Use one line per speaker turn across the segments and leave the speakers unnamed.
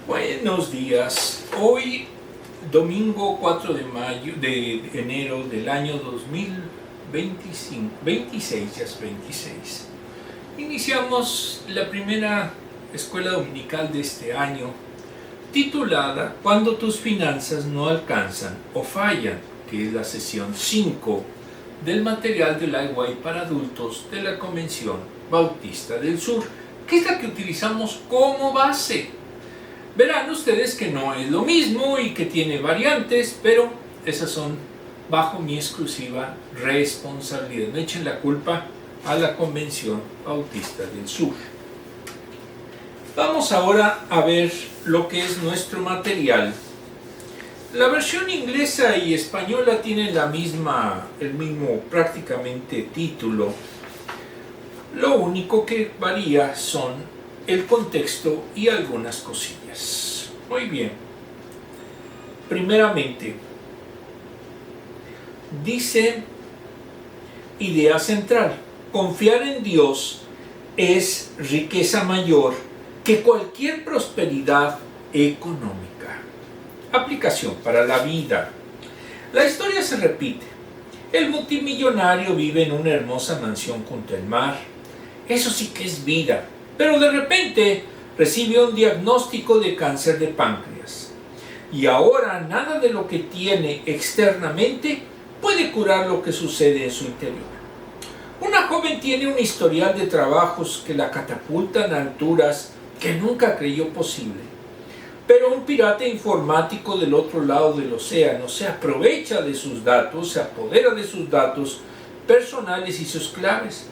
Buenos días. Hoy, domingo 4 de enero del año 2026, ya es 26. Iniciamos la primera escuela dominical de este año, titulada Cuando tus finanzas no alcanzan o fallan, que es la sesión 5 del material del IY para adultos de la Convención Bautista del Sur, que es la que utilizamos como base. Verán ustedes que no es lo mismo y que tiene variantes, pero esas son bajo mi exclusiva responsabilidad. No echen la culpa a la Convención Bautista del Sur. Vamos ahora a ver lo que es nuestro material. La versión inglesa y española tienen el mismo prácticamente título. Lo único que varía son el contexto y algunas cosillas. Muy bien. Primeramente, dice idea central: confiar en Dios es riqueza mayor que cualquier prosperidad económica. Aplicación para la vida. La historia se repite. El multimillonario vive en una hermosa mansión junto al mar. Eso sí que es vida. Pero de repente recibe un diagnóstico de cáncer de páncreas. Y ahora nada de lo que tiene externamente puede curar lo que sucede en su interior. Una joven tiene un historial de trabajos que la catapultan a alturas que nunca creyó posible. Pero un pirata informático del otro lado del océano se aprovecha de sus datos, se apodera de sus datos personales y sus claves.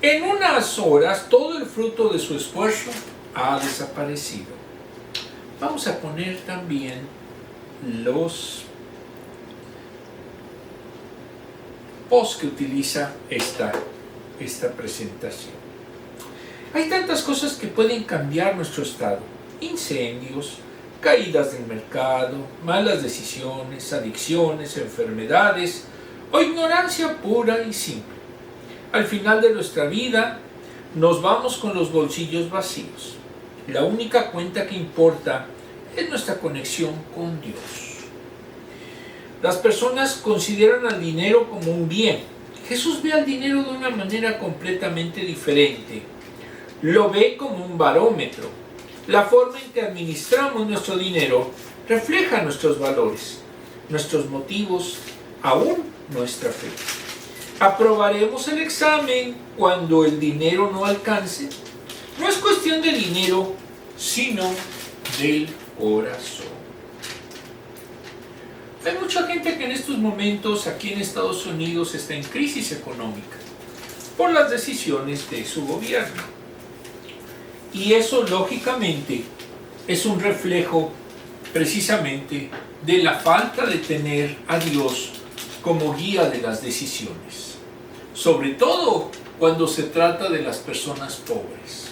En unas horas todo el fruto de su esfuerzo ha desaparecido. Vamos a poner también los posts que utiliza esta presentación. Hay tantas cosas que pueden cambiar nuestro estado: incendios, caídas del mercado, malas decisiones, adicciones, enfermedades o ignorancia pura y simple. Al final de nuestra vida nos vamos con los bolsillos vacíos. La única cuenta que importa es nuestra conexión con Dios. Las personas consideran al dinero como un bien. Jesús ve al dinero de una manera completamente diferente. Lo ve como un barómetro. La forma en que administramos nuestro dinero refleja nuestros valores, nuestros motivos, aún nuestra fe. ¿Aprobaremos el examen cuando el dinero no alcance? No es cuestión de dinero, sino del corazón. Hay mucha gente que en estos momentos aquí en Estados Unidos está en crisis económica por las decisiones de su gobierno. Y eso, lógicamente, es un reflejo precisamente de la falta de tener a Dios como guía de las decisiones, sobre todo cuando se trata de las personas pobres.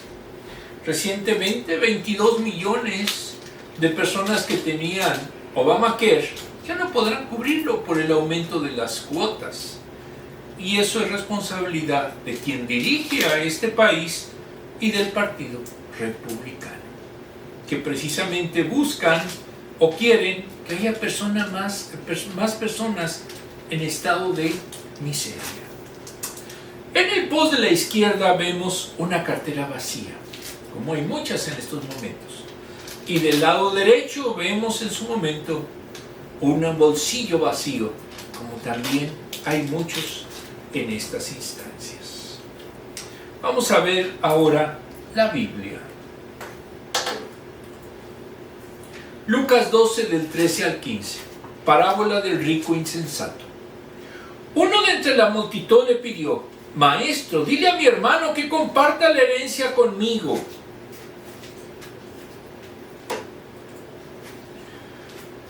Recientemente, 22 millones de personas que tenían Obamacare ya no podrán cubrirlo por el aumento de las cuotas. Y eso es responsabilidad de quien dirige a este país y del Partido Republicano, que precisamente buscan o quieren que haya más personas en estado de miseria. En el post de la izquierda vemos una cartera vacía, como hay muchas en estos momentos, y del lado derecho vemos en su momento un bolsillo vacío, como también hay muchos en estas instancias. Vamos a ver ahora la Biblia. Lucas 12 del 13 al 15. Parábola del rico insensato. Uno de entre la multitud le pidió: Maestro, dile a mi hermano que comparta la herencia conmigo.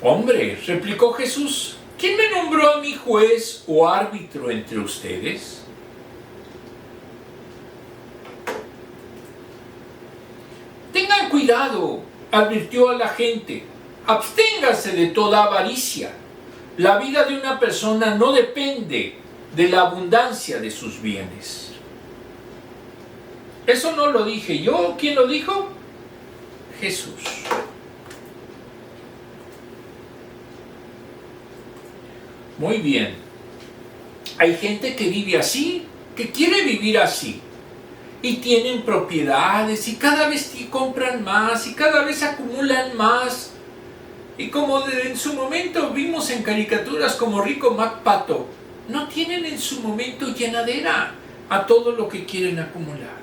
Hombre, replicó Jesús, ¿quién me nombró a mí juez o árbitro entre ustedes? Tengan cuidado, advirtió a la gente. Absténgase de toda avaricia. La vida de una persona no depende de la abundancia de sus bienes. Eso no lo dije yo. ¿Quién lo dijo? Jesús. Muy bien. Hay gente que vive así, que quiere vivir así. Y tienen propiedades y cada vez compran más y cada vez acumulan más. Y como en su momento vimos en caricaturas como Rico McPato, no tienen en su momento llenadera a todo lo que quieren acumular.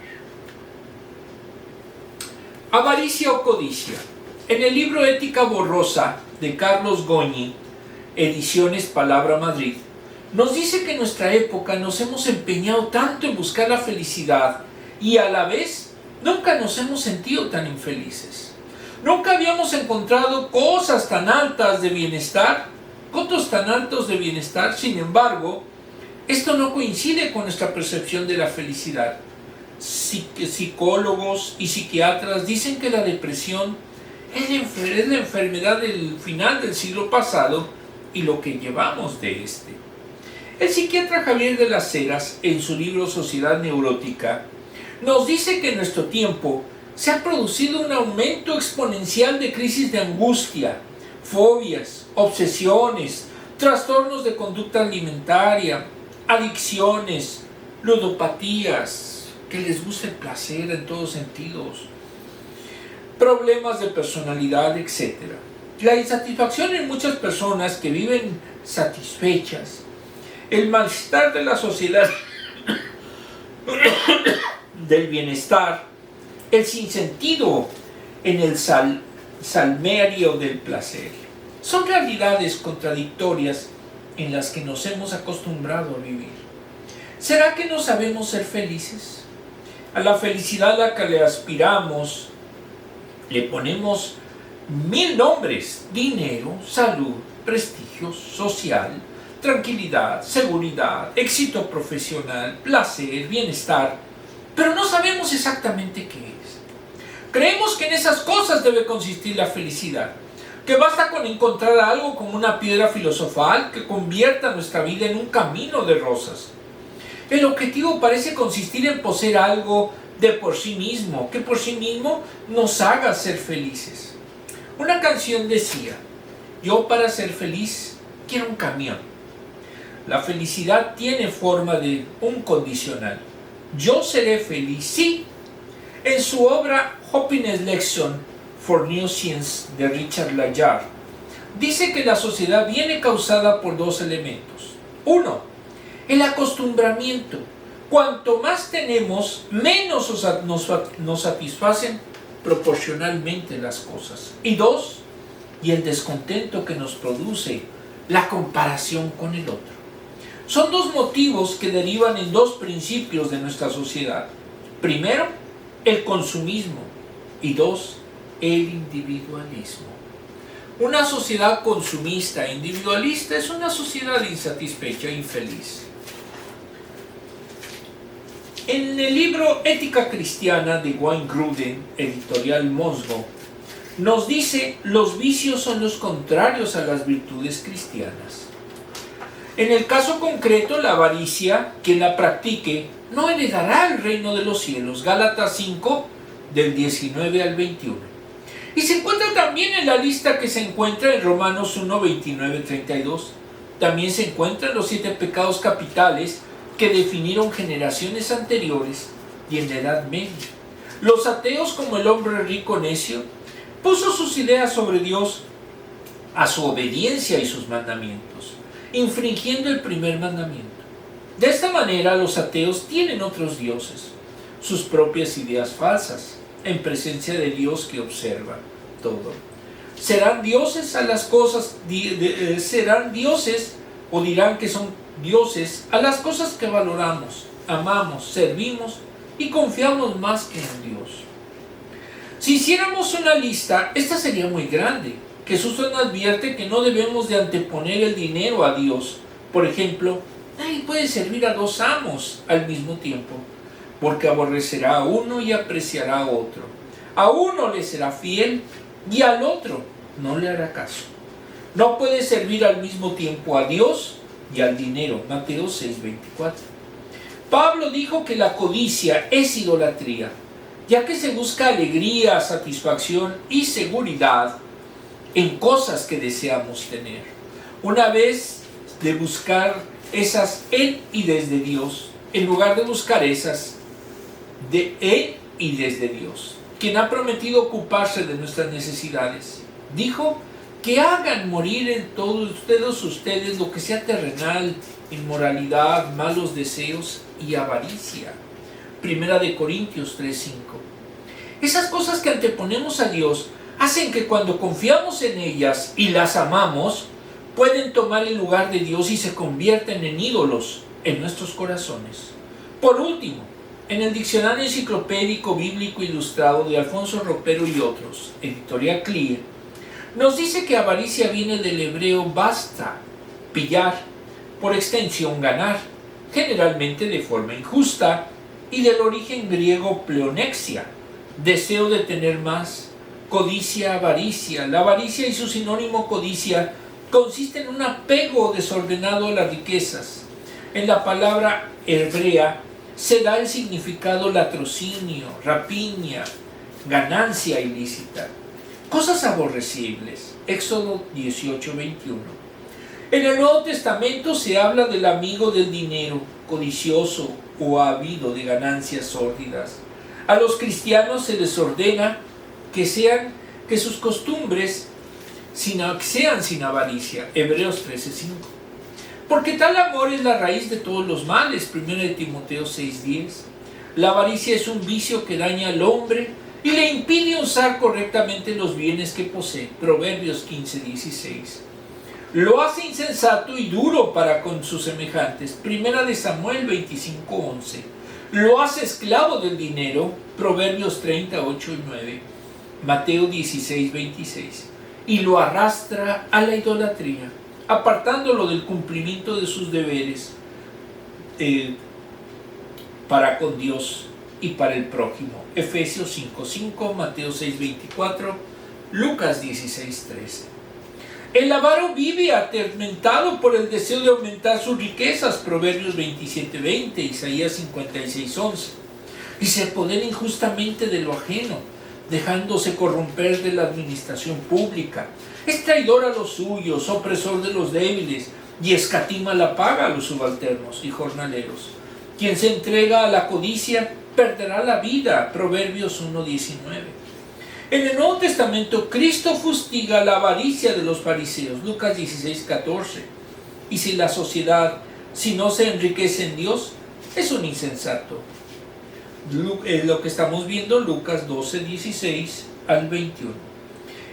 Avaricia o codicia. En el libro Ética Borrosa de Carlos Goñi, Ediciones Palabra Madrid, nos dice que en nuestra época nos hemos empeñado tanto en buscar la felicidad y a la vez nunca nos hemos sentido tan infelices. Nunca habíamos encontrado cosas tan altas de bienestar, cotos tan altos de bienestar. Sin embargo, esto no coincide con nuestra percepción de la felicidad. Psicólogos y psiquiatras dicen que la depresión es la enfermedad del final del siglo pasado y lo que llevamos de este. El psiquiatra Javier de las Heras, en su libro Sociedad Neurótica, nos dice que en nuestro tiempo se ha producido un aumento exponencial de crisis de angustia, fobias, obsesiones, trastornos de conducta alimentaria, adicciones, ludopatías, que les gusta el placer en todos sentidos, problemas de personalidad, etc. La insatisfacción en muchas personas que viven satisfechas, el malestar de la sociedad, del bienestar, el sinsentido en el salmerio del placer, son realidades contradictorias en las que nos hemos acostumbrado a vivir. ¿Será que no sabemos ser felices? A la felicidad a la que le aspiramos le ponemos 1000 nombres: dinero, salud, prestigio social, tranquilidad, seguridad, éxito profesional, placer, bienestar, pero no sabemos exactamente qué es. Creemos que en esas cosas debe consistir la felicidad, que basta con encontrar algo como una piedra filosofal que convierta nuestra vida en un camino de rosas. El objetivo parece consistir en poseer algo de por sí mismo, que por sí mismo nos haga ser felices. Una canción decía: yo para ser feliz quiero un camión. La felicidad tiene forma de un condicional. Yo seré feliz si. En su obra Happiness Lesson for New Science de Richard Layard, dice que la sociedad viene causada por dos elementos. Uno, el acostumbramiento. Cuanto más tenemos, menos nos satisfacen proporcionalmente las cosas. Y dos, y el descontento que nos produce la comparación con el otro. Son dos motivos que derivan en dos principios de nuestra sociedad. Primero, el consumismo, y dos, el individualismo. Una sociedad consumista e individualista es una sociedad insatisfecha e infeliz. En el libro Ética Cristiana de Wayne Grudem, editorial Mosgo, nos dice: los vicios son los contrarios a las virtudes cristianas. En el caso concreto, la avaricia, quien la practique, no heredará el reino de los cielos. Gálatas 5, del 19 al 21. Y se encuentra también en la lista que se encuentra en Romanos 1, 29, 32. También se encuentran los 7 pecados capitales que definieron generaciones anteriores y en la Edad Media. Los ateos, como el hombre rico necio, puso sus ideas sobre Dios a su obediencia y sus mandamientos, infringiendo el primer mandamiento. De esta manera, los ateos tienen otros dioses, sus propias ideas falsas, en presencia de Dios que observa todo. Serán dioses a las cosas, serán dioses o dirán que son dioses a las cosas que valoramos, amamos, servimos y confiamos más que en Dios. Si hiciéramos una lista, esta sería muy grande. Jesús nos advierte que no debemos de anteponer el dinero a Dios. Por ejemplo, nadie puede servir a 2 amos al mismo tiempo, porque aborrecerá a uno y apreciará a otro. A uno le será fiel y al otro no le hará caso. No puede servir al mismo tiempo a Dios y al dinero. Mateo 6:24. Pablo dijo que la codicia es idolatría, ya que se busca alegría, satisfacción y seguridad en cosas que deseamos tener. Una vez de buscar esas en y desde Dios, en lugar de buscar esas de en y desde Dios, quien ha prometido ocuparse de nuestras necesidades. Dijo que hagan morir en todos ustedes lo que sea terrenal, inmoralidad, malos deseos y avaricia. Primera de Corintios 3:5. Esas cosas que anteponemos a Dios hacen que cuando confiamos en ellas y las amamos, pueden tomar el lugar de Dios y se convierten en ídolos en nuestros corazones. Por último, en el Diccionario Enciclopédico Bíblico Ilustrado de Alfonso Ropero y otros, editorial Clear, nos dice que avaricia viene del hebreo basta, pillar, por extensión ganar, generalmente de forma injusta, y del origen griego pleonexia, deseo de tener más, codicia, avaricia. La avaricia y su sinónimo codicia consiste en un apego desordenado a las riquezas. En la palabra hebrea se da el significado latrocinio, rapiña, ganancia ilícita, cosas aborrecibles. Éxodo 18:21. En el Nuevo Testamento se habla del amigo del dinero, codicioso o ávido de ganancias sórdidas. A los cristianos se les ordena que sus costumbres sean sin avaricia. Hebreos 13:5. Porque tal amor es la raíz de todos los males. 1 Timoteo 6:10. La avaricia es un vicio que daña al hombre y le impide usar correctamente los bienes que posee. Proverbios 15:16. Lo hace insensato y duro para con sus semejantes. 1 Samuel 25:11. Lo hace esclavo del dinero. Proverbios 30:8-9. Mateo 16:26. Y lo arrastra a la idolatría, apartándolo del cumplimiento de sus deberes para con Dios y para el prójimo. Efesios 5:5, Mateo 6:24, Lucas 16:13. El avaro vive atormentado por el deseo de aumentar sus riquezas. Proverbios 27:20, Isaías 56:11. Y se apodera injustamente de lo ajeno, dejándose corromper de la administración pública. Es traidor a los suyos, opresor de los débiles, y escatima la paga a los subalternos y jornaleros. Quien se entrega a la codicia perderá la vida. Proverbios 1:19. En el Nuevo Testamento, Cristo fustiga la avaricia de los fariseos. Lucas 16:14. Y si la sociedad, si no se enriquece en Dios, es un insensato. Lo que estamos viendo, Lucas 12:16-21.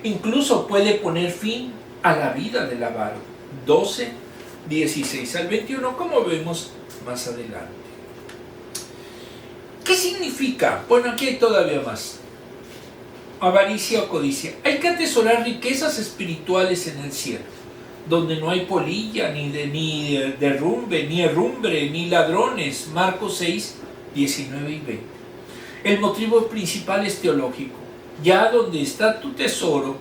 Incluso puede poner fin a la vida del avaro. 12:16-21, como vemos más adelante. ¿Qué significa? Bueno, aquí hay todavía más. Avaricia o codicia. Hay que atesorar riquezas espirituales en el cielo, donde no hay polilla, ni derrumbe, ni herrumbre, ni ladrones. Marcos 6:19 y 20. El motivo principal es teológico. Ya donde está tu tesoro,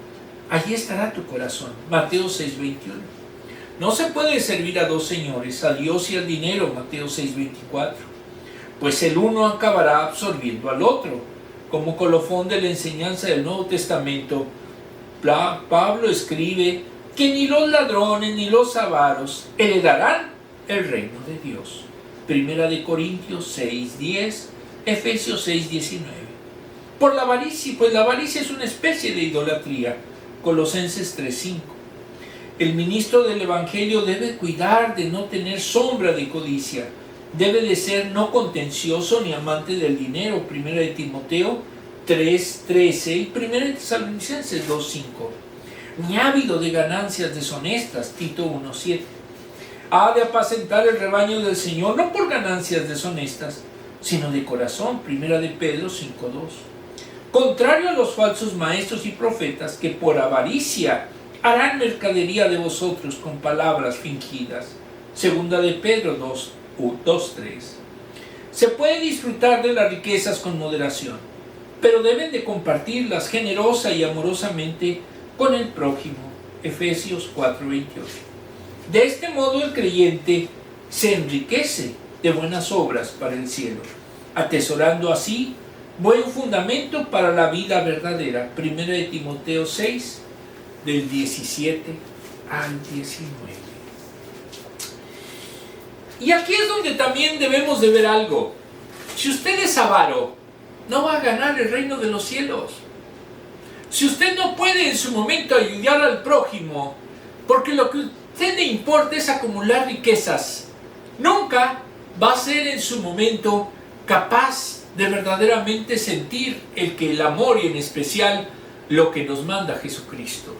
allí estará tu corazón. Mateo 6:21. No se puede servir a dos señores, a Dios y al dinero. Mateo 6:24. Pues el uno acabará absorbiendo al otro. Como colofón de la enseñanza del Nuevo Testamento, Pablo escribe que ni los ladrones ni los avaros heredarán el reino de Dios. 1 Corintios 6:10, Efesios 6:19. Por la avaricia, pues la avaricia es una especie de idolatría. Colosenses 3:5. El ministro del Evangelio debe cuidar de no tener sombra de codicia. Debe de ser no contencioso ni amante del dinero. 1 Timoteo 3:13 y 1 Tesalonicenses 2:5. Ni ávido de ganancias deshonestas. Tito 1:7. Ha de apacentar el rebaño del Señor, no por ganancias deshonestas, sino de corazón. 1 de Pedro 5:2. Contrario a los falsos maestros y profetas que por avaricia harán mercadería de vosotros con palabras fingidas. 2 de Pedro 2:3. Se puede disfrutar de las riquezas con moderación, pero deben de compartirlas generosa y amorosamente con el prójimo. Efesios 4:28. De este modo el creyente se enriquece de buenas obras para el cielo, atesorando así buen fundamento para la vida verdadera. 1 de Timoteo 6, del 17 al 19. Y aquí es donde también debemos de ver algo. Si usted es avaro, no va a ganar el reino de los cielos. Si usted no puede en su momento ayudar al prójimo, porque lo que a usted le importa es acumular riquezas, nunca va a ser en su momento capaz de verdaderamente sentir el amor y en especial lo que nos manda Jesucristo.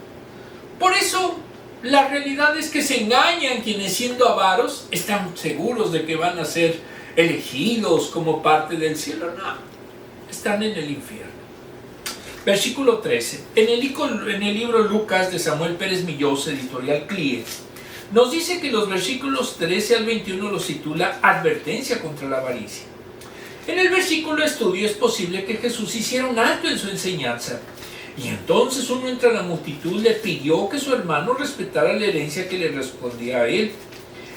Por eso, la realidad es que se engañan quienes siendo avaros están seguros de que van a ser elegidos como parte del cielo. No, están en el infierno. Versículo 13. En el libro Lucas de Samuel Pérez Millós, editorial CLIE, nos dice que los versículos 13 al 21 los titula Advertencia contra la avaricia. En el versículo estudio es posible que Jesús hiciera un alto en su enseñanza. Y entonces uno entre la multitud le pidió que su hermano respetara la herencia que le respondía a él.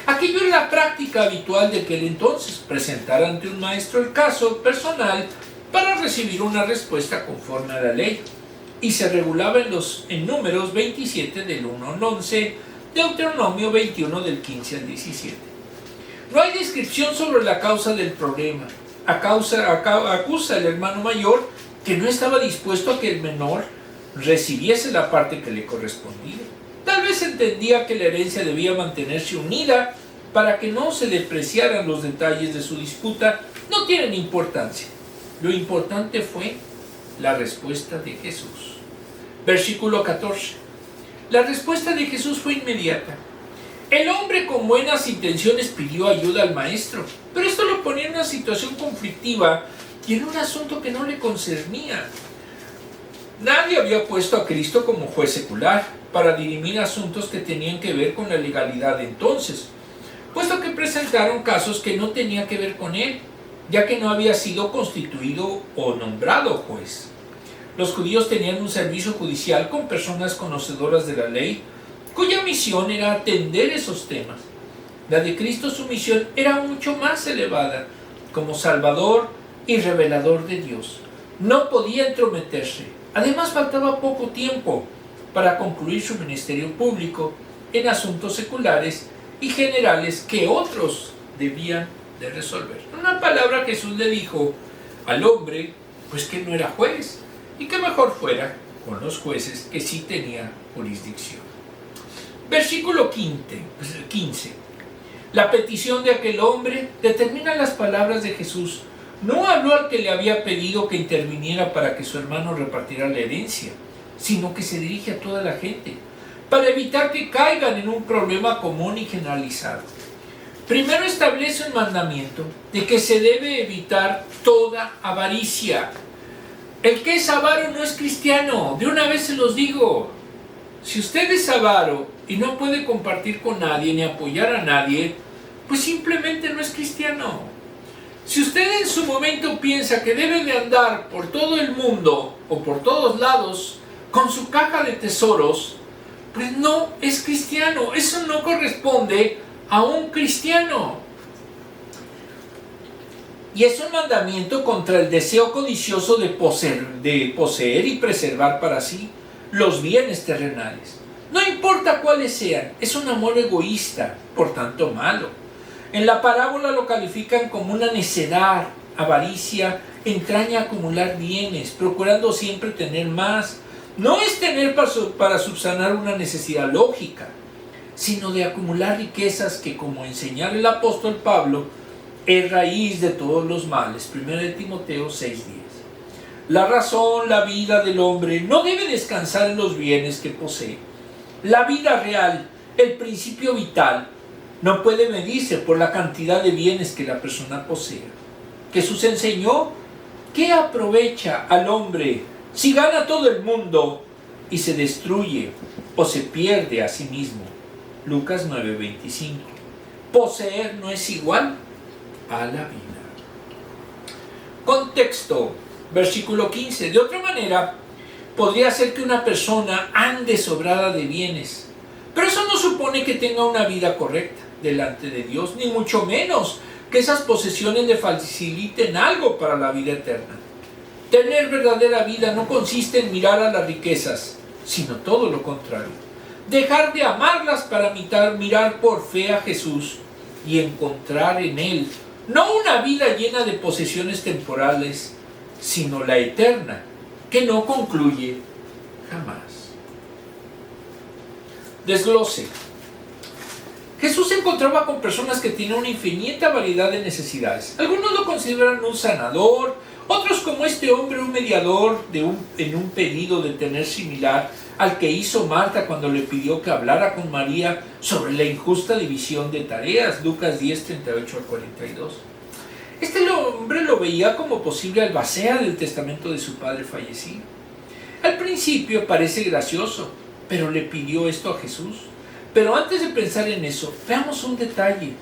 Aquello era la práctica habitual de aquel entonces, presentar ante un maestro el caso personal para recibir una respuesta conforme a la ley. Y se regulaba en Números 27 del 1 al 11, Deuteronomio 21 del 15 al 17. No hay descripción sobre la causa del problema. Acusa el hermano mayor que no estaba dispuesto a que el menor recibiese la parte que le correspondía. Tal vez entendía que la herencia debía mantenerse unida para que no se depreciaran los detalles de su disputa. No tienen importancia. Lo importante fue la respuesta de Jesús. Versículo 14. La respuesta de Jesús fue inmediata. El hombre con buenas intenciones pidió ayuda al maestro, pero esto lo ponía en una situación conflictiva y en un asunto que no le concernía. Nadie había puesto a Cristo como juez secular para dirimir asuntos que tenían que ver con la legalidad de entonces, puesto que presentaron casos que no tenían que ver con él, ya que no había sido constituido o nombrado juez. Los judíos tenían un servicio judicial con personas conocedoras de la ley, cuya misión era atender esos temas. La de Cristo, su misión era mucho más elevada, como Salvador y revelador de Dios. No podía entrometerse. Además, faltaba poco tiempo para concluir su ministerio público en asuntos seculares y generales que otros debían de resolver. En una palabra, Jesús le dijo al hombre, pues que no era juez, y que mejor fuera con los jueces que sí tenían jurisdicción. Versículo 15. La petición de aquel hombre determina las palabras de Jesús. No habló al que le había pedido que interviniera para que su hermano repartiera la herencia, sino que se dirige a toda la gente, para evitar que caigan en un problema común y generalizado. Primero establece un mandamiento de que se debe evitar toda avaricia. El que es avaro no es cristiano, de una vez se los digo. Si usted es avaro y no puede compartir con nadie ni apoyar a nadie, pues simplemente no es cristiano. Si usted en su momento piensa que debe de andar por todo el mundo o por todos lados con su caja de tesoros, pues no es cristiano. Eso no corresponde a un cristiano. Y es un mandamiento contra el deseo codicioso de poseer y preservar para sí los bienes terrenales. No importa cuáles sean, es un amor egoísta, por tanto malo. En la parábola lo califican como una necedad. Avaricia entraña acumular bienes, procurando siempre tener más. No es tener para subsanar una necesidad lógica, sino de acumular riquezas que, como enseñara el apóstol Pablo, es raíz de todos los males. 1 Timoteo 6:10. La razón, la vida del hombre no debe descansar en los bienes que posee. La vida real, el principio vital, no puede medirse por la cantidad de bienes que la persona posea. Jesús enseñó que aprovecha al hombre si gana todo el mundo y se destruye o se pierde a sí mismo. Lucas 9:25. Poseer no es igual a la vida. Contexto, versículo 15. De otra manera, podría ser que una persona ande sobrada de bienes, pero eso no supone que tenga una vida correcta delante de Dios, ni mucho menos que esas posesiones le faciliten algo para la vida eterna. Tener verdadera vida no consiste en mirar a las riquezas, sino todo lo contrario. Dejar de amarlas para mirar por fe a Jesús y encontrar en Él no una vida llena de posesiones temporales, sino la eterna, que no concluye jamás. Desglose. Jesús se encontraba con personas que tenían una infinita variedad de necesidades. Algunos lo consideran un sanador, otros como este hombre un mediador en un pedido de tener similar al que hizo Marta cuando le pidió que hablara con María sobre la injusta división de tareas, Lucas 10, 38 al 42. Este hombre lo veía como posible albacea del testamento de su padre fallecido. Al principio parece gracioso, pero le pidió esto a Jesús. Pero antes de pensar en eso, veamos un detalle.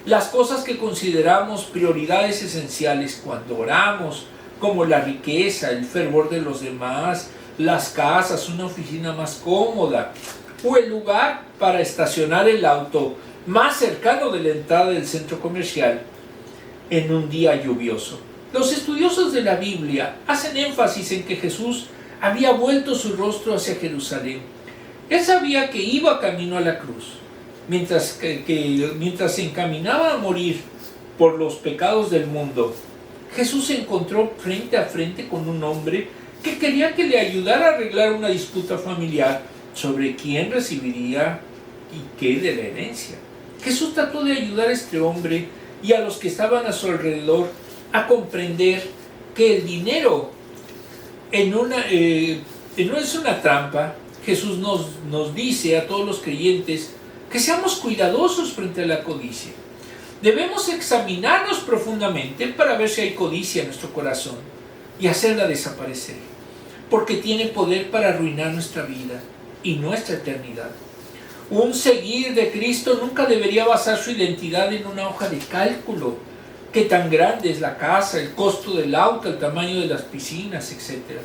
Las cosas que consideramos prioridades esenciales cuando oramos, como la riqueza, el fervor de los demás, las casas, una oficina más cómoda, o el lugar para estacionar el auto más cercano de la entrada del centro comercial en un día lluvioso. Los estudiosos de la Biblia hacen énfasis en que Jesús había vuelto su rostro hacia Jerusalén. Él sabía que iba camino a la cruz, mientras se encaminaba a morir por los pecados del mundo. Jesús se encontró frente a frente con un hombre que quería que le ayudara a arreglar una disputa familiar sobre quién recibiría y qué de la herencia. Jesús trató de ayudar a este hombre y a los que estaban a su alrededor a comprender que el dinero no es una trampa. Jesús nos dice a todos los creyentes que seamos cuidadosos frente a la codicia. Debemos examinarnos profundamente para ver si hay codicia en nuestro corazón y hacerla desaparecer, porque tiene poder para arruinar nuestra vida y nuestra eternidad. Un seguir de Cristo nunca debería basar su identidad en una hoja de cálculo. Qué tan grande es la casa, el costo del auto, el tamaño de las piscinas, etc.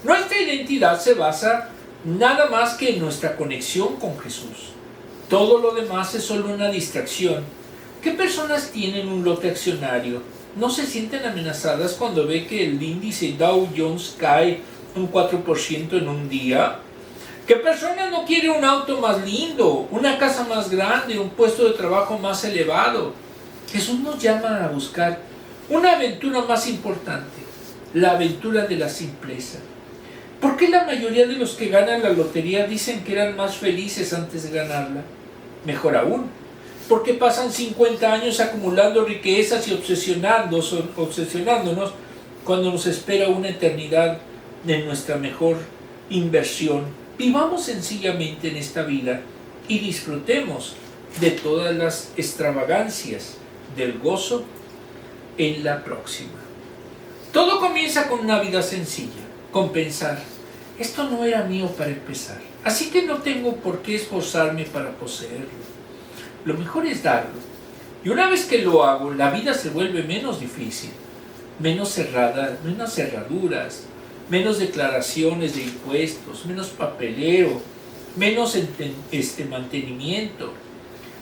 Nuestra identidad se basa nada más que en nuestra conexión con Jesús. Todo lo demás es solo una distracción. ¿Qué personas tienen un lote accionario? ¿No se sienten amenazadas cuando ve que el índice Dow Jones cae un 4% en un día? ¿Qué persona no quiere un auto más lindo, una casa más grande, un puesto de trabajo más elevado? Jesús nos llama a buscar una aventura más importante, la aventura de la simpleza. ¿Por qué la mayoría de los que ganan la lotería dicen que eran más felices antes de ganarla? Mejor aún, porque pasan 50 años acumulando riquezas y obsesionándonos cuando nos espera una eternidad de nuestra mejor inversión. Vivamos sencillamente en esta vida y disfrutemos de todas las extravagancias del gozo en la próxima. Todo comienza con una vida sencilla, con pensar, esto no era mío para empezar, así que no tengo por qué esforzarme para poseerlo. Lo mejor es darlo. Y una vez que lo hago, la vida se vuelve menos difícil, menos cerrada, menos cerraduras, menos declaraciones de impuestos, menos papeleo, menos mantenimiento.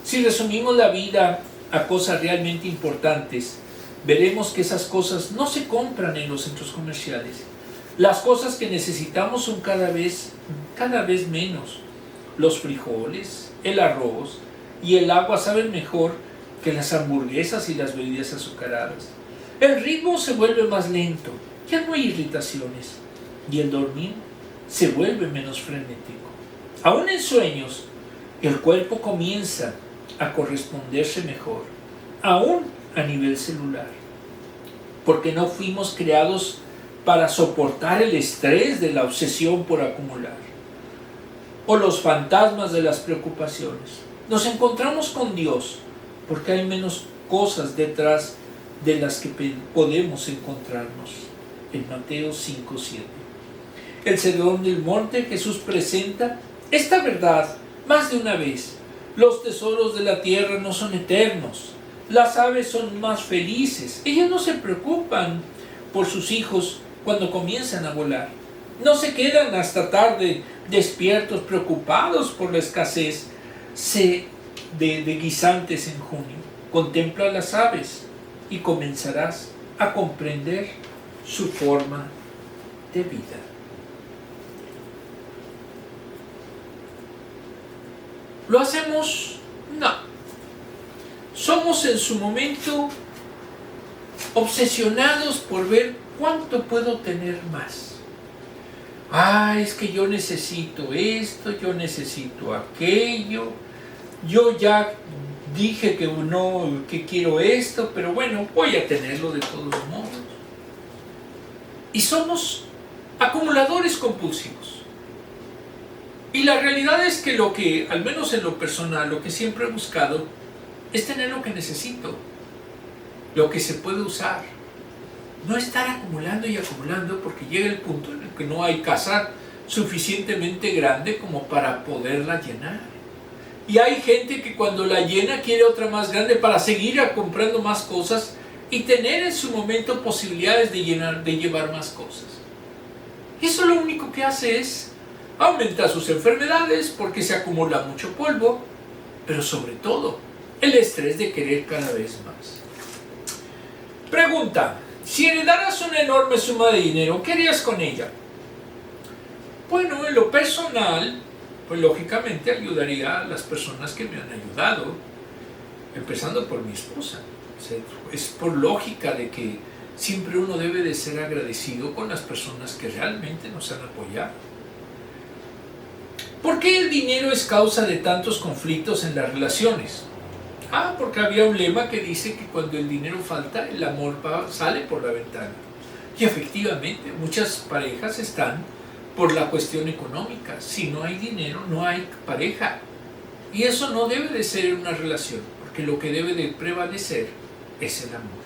Si resumimos la vida a cosas realmente importantes, veremos que esas cosas no se compran en los centros comerciales. Las cosas que necesitamos son cada vez menos. Los frijoles, el arroz y el agua saben mejor que las hamburguesas y las bebidas azucaradas. El ritmo se vuelve más lento, ya no hay irritaciones, y el dormir se vuelve menos frenético. Aún en sueños, el cuerpo comienza a corresponderse mejor, aún a nivel celular, porque no fuimos creados para soportar el estrés de la obsesión por acumular o los fantasmas de las preocupaciones. Nos encontramos con Dios porque hay menos cosas detrás de las que podemos encontrarnos. En Mateo 5:7. El Sermón del Monte, Jesús presenta esta verdad más de una vez. Los tesoros de la tierra no son eternos. Las aves son más felices. Ellas no se preocupan por sus hijos cuando comienzan a volar. No se quedan hasta tarde despiertos, preocupados por la escasez de guisantes en junio. Contempla las aves y comenzarás a comprender su forma de vida. ¿Lo hacemos? No. somos en su momento obsesionados por ver cuánto puedo tener más. Es que yo necesito esto, yo necesito aquello, yo ya dije que no, que quiero esto, pero bueno, voy a tenerlo de todos modos. Y somos acumuladores compulsivos. Y la realidad es que lo que, al menos en lo personal, lo que siempre he buscado es tener lo que necesito, lo que se puede usar. No estar acumulando y acumulando, porque llega el punto en el que no hay casa suficientemente grande como para poderla llenar. Y hay gente que cuando la llena quiere otra más grande para seguir comprando más cosas y tener en su momento posibilidades de llevar más cosas. Eso lo único que hace es aumentar sus enfermedades porque se acumula mucho polvo, pero sobre todo el estrés de querer cada vez más. Pregunta: si heredaras una enorme suma de dinero, ¿qué harías con ella? Bueno, en lo personal, pues lógicamente ayudaría a las personas que me han ayudado, empezando por mi esposa. Es por lógica de que siempre uno debe de ser agradecido con las personas que realmente nos han apoyado. ¿Por qué el dinero es causa de tantos conflictos en las relaciones? Porque había un lema que dice que cuando el dinero falta, el amor sale por la ventana. Y efectivamente, muchas parejas están por la cuestión económica. Si no hay dinero, no hay pareja. Y eso no debe de ser una relación, porque lo que debe de prevalecer es el amor.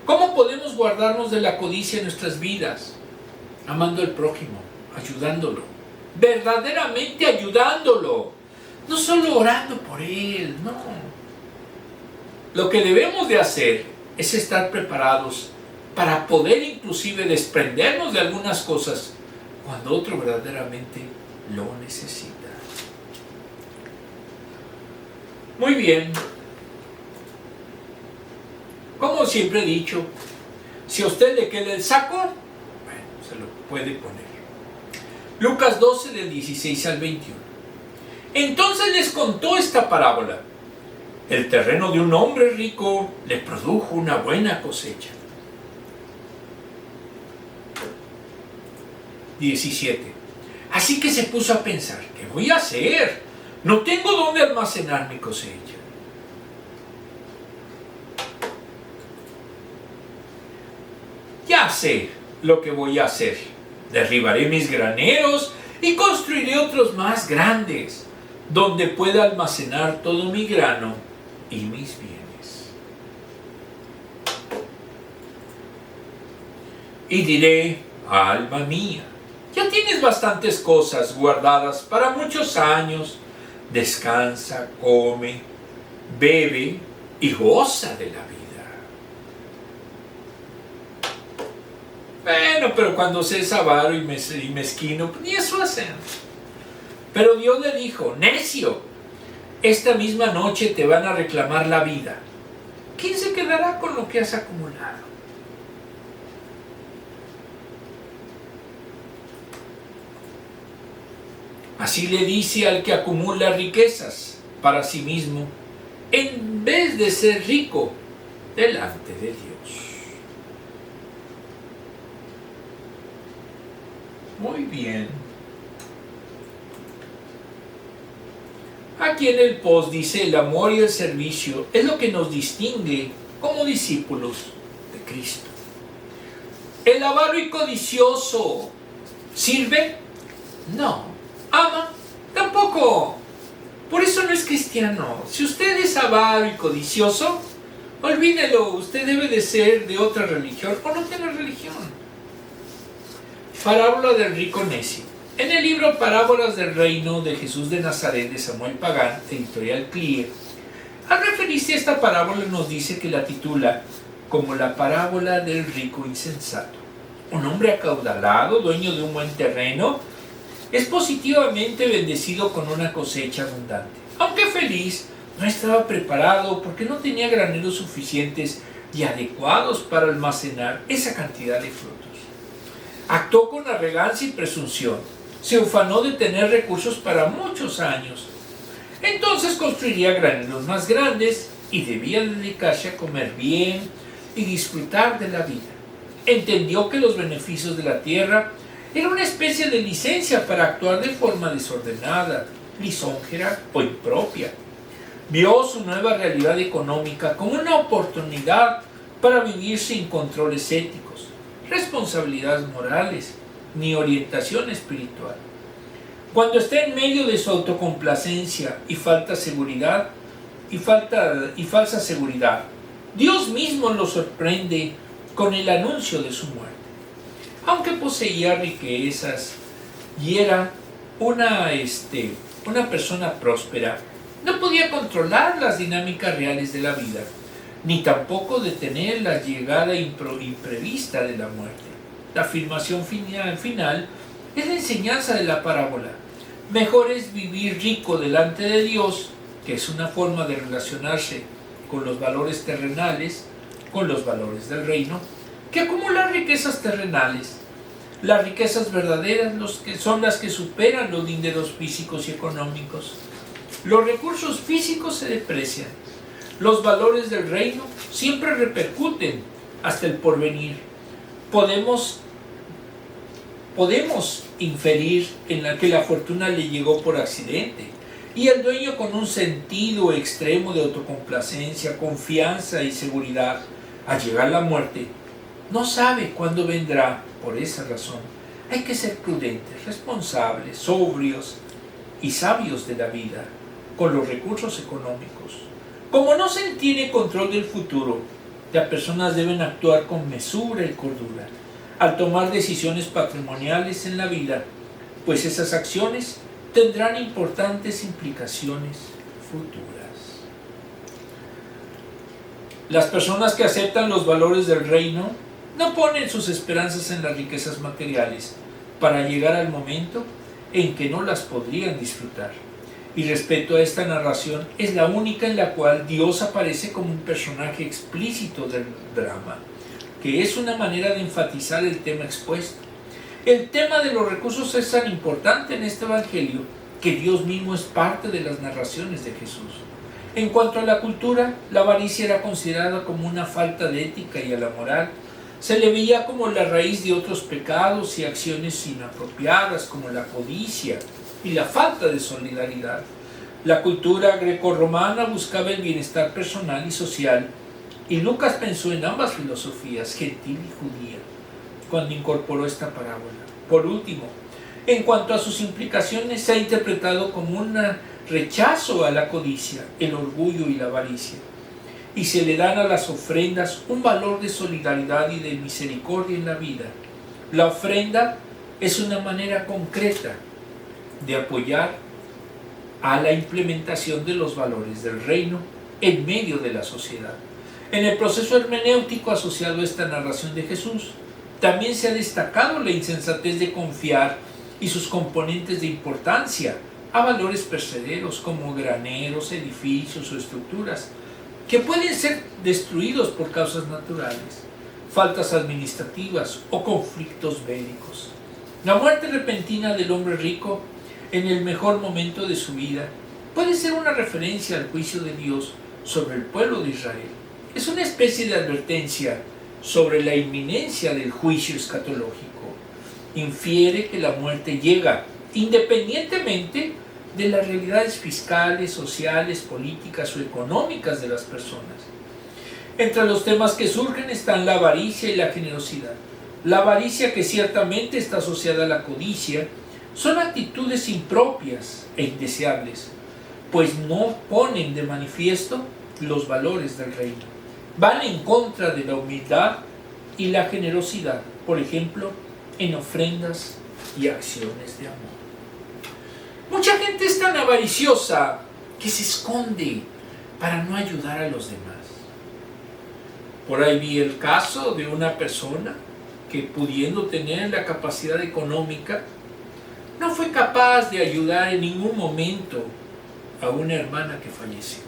¿Cómo podemos guardarnos de la codicia en nuestras vidas? Amando al prójimo, ayudándolo, verdaderamente ayudándolo, no solo orando por él, no. Lo que debemos de hacer es estar preparados para poder inclusive desprendernos de algunas cosas cuando otro verdaderamente lo necesita. Muy bien. Como siempre he dicho, si a usted le queda el saco, bueno, se lo puede poner. Lucas 12 del 16 al 21. Entonces les contó esta parábola. El terreno de un hombre rico le produjo una buena cosecha. 17. Así que se puso a pensar, ¿qué voy a hacer? No tengo dónde almacenar mi cosecha. Ya sé lo que voy a hacer. Derribaré mis graneros y construiré otros más grandes, donde pueda almacenar todo mi grano y mis bienes. Y diré, alma mía, ya tienes bastantes cosas guardadas para muchos años. Descansa, come, bebe y goza de la vida. Bueno, pero cuando se es avaro y mezquino, ni eso hacen. Pero Dios le dijo, necio, esta misma noche te van a reclamar la vida. ¿Quién se quedará con lo que has acumulado? Así le dice al que acumula riquezas para sí mismo, en vez de ser rico delante de Dios. Muy bien. Aquí en el post dice, el amor y el servicio es lo que nos distingue como discípulos de Cristo. El avaro y codicioso, ¿sirve? No. ¿Ama? Tampoco. Por eso no es cristiano. Si usted es avaro y codicioso, olvídelo. Usted debe de ser de otra religión o no tiene religión. Parábola del rico necio. En el libro Parábolas del Reino de Jesús de Nazaret de Samuel Pagán, editorial Plier, al referirse a esta parábola nos dice que la titula como la parábola del rico insensato. Un hombre acaudalado, dueño de un buen terreno, es positivamente bendecido con una cosecha abundante. Aunque feliz, no estaba preparado porque no tenía graneros suficientes y adecuados para almacenar esa cantidad de frutos. Actuó con arrogancia y presunción. Se ufanó de tener recursos para muchos años. Entonces construiría graneros más grandes y debía dedicarse a comer bien y disfrutar de la vida. Entendió que los beneficios de la tierra eran una especie de licencia para actuar de forma desordenada, lisonjera o impropia. Vio su nueva realidad económica como una oportunidad para vivir sin controles éticos, responsabilidades morales, ni orientación espiritual. Cuando está en medio de su autocomplacencia y falsa seguridad, Dios mismo lo sorprende con el anuncio de su muerte. Aunque poseía riquezas y era una persona próspera, no podía controlar las dinámicas reales de la vida, ni tampoco detener la llegada imprevista de la muerte. La afirmación final es la enseñanza de la parábola. Mejor es vivir rico delante de Dios, que es una forma de relacionarse con los valores terrenales, con los valores del reino, que acumular riquezas terrenales. Las riquezas verdaderas son las que superan los dineros físicos y económicos. Los recursos físicos se deprecian. Los valores del reino siempre repercuten hasta el porvenir. Podemos inferir que la fortuna le llegó por accidente, y el dueño, con un sentido extremo de autocomplacencia, confianza y seguridad, al llegar la muerte, no sabe cuándo vendrá. Por esa razón, hay que ser prudentes, responsables, sobrios y sabios de la vida con los recursos económicos. Como no se tiene control del futuro, las personas deben actuar con mesura y cordura al tomar decisiones patrimoniales en la vida, pues esas acciones tendrán importantes implicaciones futuras. Las personas que aceptan los valores del reino no ponen sus esperanzas en las riquezas materiales para llegar al momento en que no las podrían disfrutar. Y respecto a esta narración, es la única en la cual Dios aparece como un personaje explícito del drama, que es una manera de enfatizar el tema expuesto. El tema de los recursos es tan importante en este evangelio que Dios mismo es parte de las narraciones de Jesús. En cuanto a la cultura, la avaricia era considerada como una falta de ética y a la moral. Se le veía como la raíz de otros pecados y acciones inapropiadas, como la codicia y la falta de solidaridad. La cultura grecorromana buscaba el bienestar personal y social, y Lucas pensó en ambas filosofías, gentil y judía, cuando incorporó esta parábola. Por último, en cuanto a sus implicaciones, se ha interpretado como un rechazo a la codicia, el orgullo y la avaricia, y se le dan a las ofrendas un valor de solidaridad y de misericordia en la vida. La ofrenda es una manera concreta de apoyar a la implementación de los valores del reino en medio de la sociedad. En el proceso hermenéutico asociado a esta narración de Jesús, también se ha destacado la insensatez de confiar y sus componentes de importancia a valores perecederos como graneros, edificios o estructuras, que pueden ser destruidos por causas naturales, faltas administrativas o conflictos bélicos. La muerte repentina del hombre rico en el mejor momento de su vida puede ser una referencia al juicio de Dios sobre el pueblo de Israel. Es una especie de advertencia sobre la inminencia del juicio escatológico. Infiere que la muerte llega independientemente de las realidades fiscales, sociales, políticas o económicas de las personas. Entre los temas que surgen están la avaricia y la generosidad. La avaricia, que ciertamente está asociada a la codicia, son actitudes impropias e indeseables, pues no ponen de manifiesto los valores del reino. Van en contra de la humildad y la generosidad, por ejemplo, en ofrendas y acciones de amor. Mucha gente es tan avariciosa que se esconde para no ayudar a los demás. Por ahí vi el caso de una persona que, pudiendo tener la capacidad económica, no fue capaz de ayudar en ningún momento a una hermana que falleció.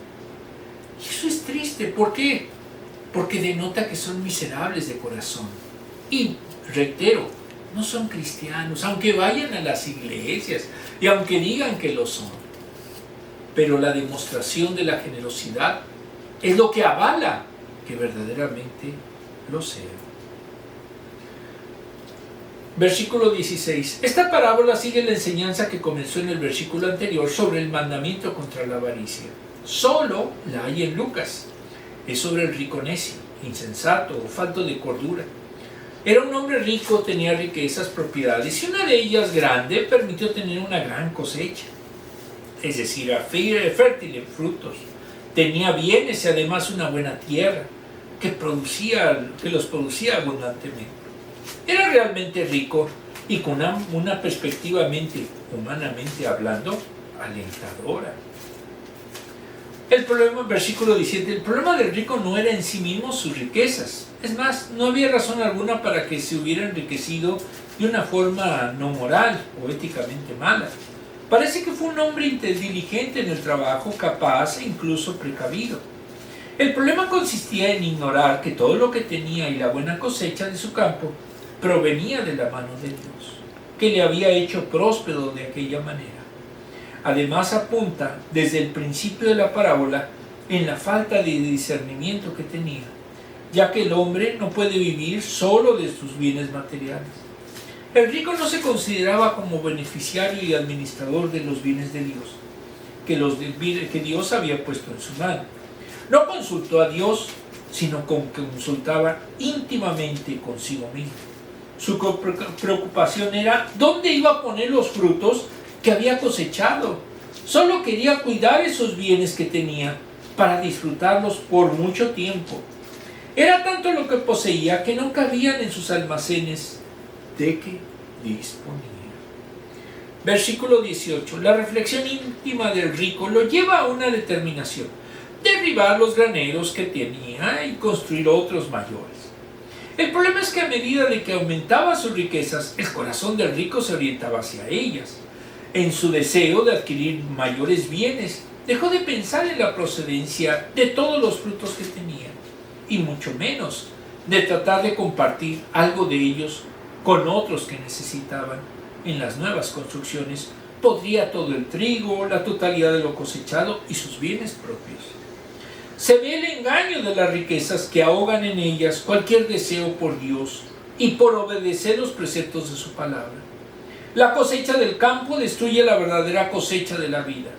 Y eso es triste. ¿Por qué? Porque denota que son miserables de corazón. Y, reitero, no son cristianos, aunque vayan a las iglesias y aunque digan que lo son. Pero la demostración de la generosidad es lo que avala que verdaderamente lo sea. Versículo 16. Esta parábola sigue la enseñanza que comenzó en el versículo anterior sobre el mandamiento contra la avaricia. Solo la hay en Lucas. Es sobre el rico necio, insensato o falto de cordura. Era un hombre rico, tenía riquezas, propiedades, y una de ellas, grande, permitió tener una gran cosecha. Es decir, era fértil en frutos. Tenía bienes y además una buena tierra que los producía abundantemente. Era realmente rico y con una perspectiva humanamente hablando, alentadora. El problema, versículo 17, el problema del rico no era en sí mismo sus riquezas. Es más, no había razón alguna para que se hubiera enriquecido de una forma no moral o éticamente mala. Parece que fue un hombre diligente en el trabajo, capaz e incluso precavido. El problema consistía en ignorar que todo lo que tenía y la buena cosecha de su campo provenía de la mano de Dios, que le había hecho próspero de aquella manera. Además apunta desde el principio de la parábola en la falta de discernimiento que tenía, ya que el hombre no puede vivir solo de sus bienes materiales. El rico no se consideraba como beneficiario y administrador de los bienes de Dios, que Dios había puesto en su mano. No consultó a Dios, sino consultaba íntimamente consigo mismo. Su preocupación era dónde iba a poner los frutos que había cosechado. Solo quería cuidar esos bienes que tenía para disfrutarlos por mucho tiempo. Era tanto lo que poseía que no cabían en sus almacenes de que disponía. Versículo 18. La reflexión íntima del rico lo lleva a una determinación: derribar los graneros que tenía y construir otros mayores. El problema es que a medida de que aumentaba sus riquezas, el corazón del rico se orientaba hacia ellas. En su deseo de adquirir mayores bienes, dejó de pensar en la procedencia de todos los frutos que tenía, y mucho menos de tratar de compartir algo de ellos con otros que necesitaban. En las nuevas construcciones podría todo el trigo, la totalidad de lo cosechado y sus bienes propios. Se ve el engaño de las riquezas que ahogan en ellas cualquier deseo por Dios y por obedecer los preceptos de su palabra. La cosecha del campo destruye la verdadera cosecha de la vida.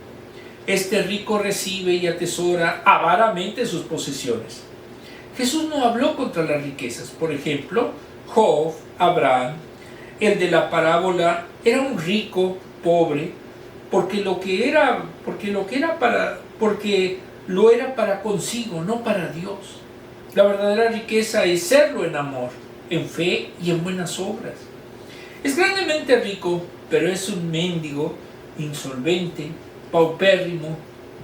Este rico recibe y atesora avaramente sus posesiones. Jesús no habló contra las riquezas. Por ejemplo, Job, Abraham, el de la parábola, era un rico pobre porque lo era para consigo, no para Dios. La verdadera riqueza es serlo en amor, en fe y en buenas obras. Es grandemente rico, pero es un mendigo, insolvente, paupérrimo,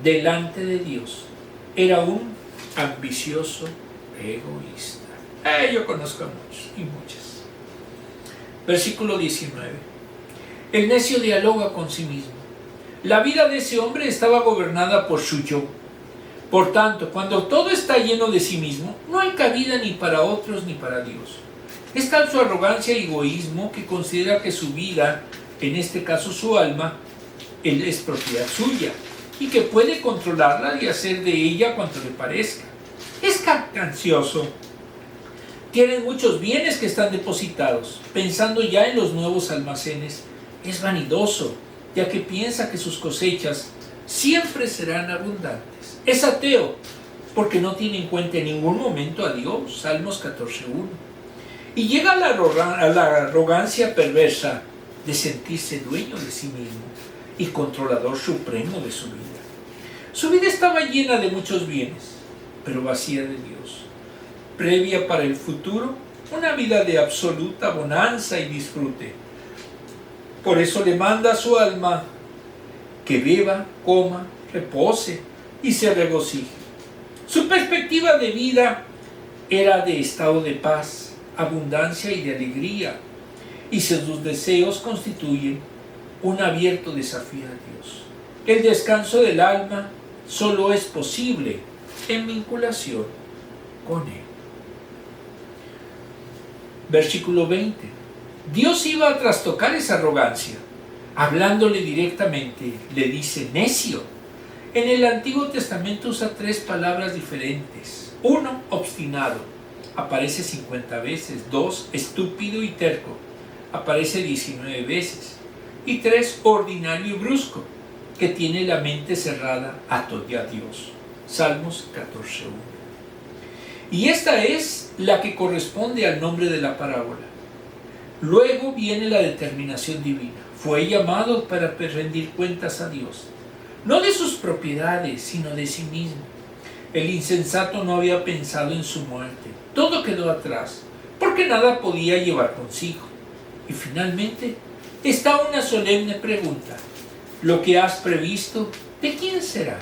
delante de Dios. Era un ambicioso egoísta. Yo conozco a muchos y muchas. Versículo 19. El necio dialoga con sí mismo. La vida de ese hombre estaba gobernada por su yo. Por tanto, cuando todo está lleno de sí mismo, no hay cabida ni para otros ni para Dios. Es tal su arrogancia y egoísmo que considera que su vida, en este caso su alma, es propiedad suya y que puede controlarla y hacer de ella cuanto le parezca. Es jactancioso. Tiene muchos bienes que están depositados, pensando ya en los nuevos almacenes. Es vanidoso, ya que piensa que sus cosechas siempre serán abundantes. Es ateo, porque no tiene en cuenta en ningún momento a Dios. Salmos 14:1. Y llega a la arrogancia perversa de sentirse dueño de sí mismo y controlador supremo de su vida. Su vida estaba llena de muchos bienes, pero vacía de Dios. Previa para el futuro, una vida de absoluta bonanza y disfrute. Por eso le manda a su alma que beba, coma, repose y se regocije. Su perspectiva de vida era de estado de paz, abundancia y de alegría, y sus deseos constituyen un abierto desafío a Dios. El descanso del alma solo es posible en vinculación con Él. Versículo 20. Dios iba a trastocar esa arrogancia. Hablándole directamente, le dice necio. En el Antiguo Testamento usa 3 palabras diferentes. 1, obstinado, aparece 50 veces. 2, estúpido y terco, aparece 19 veces. Y 3, ordinario y brusco, que tiene la mente cerrada a todo y a Dios. Salmos 14:1. Y esta es la que corresponde al nombre de la parábola. Luego viene la determinación divina. Fue llamado para rendir cuentas a Dios, no de sus propiedades, sino de sí mismo. El insensato no había pensado en su muerte. Todo quedó atrás, porque nada podía llevar consigo. Y finalmente está una solemne pregunta. Lo que has previsto, ¿de quién será?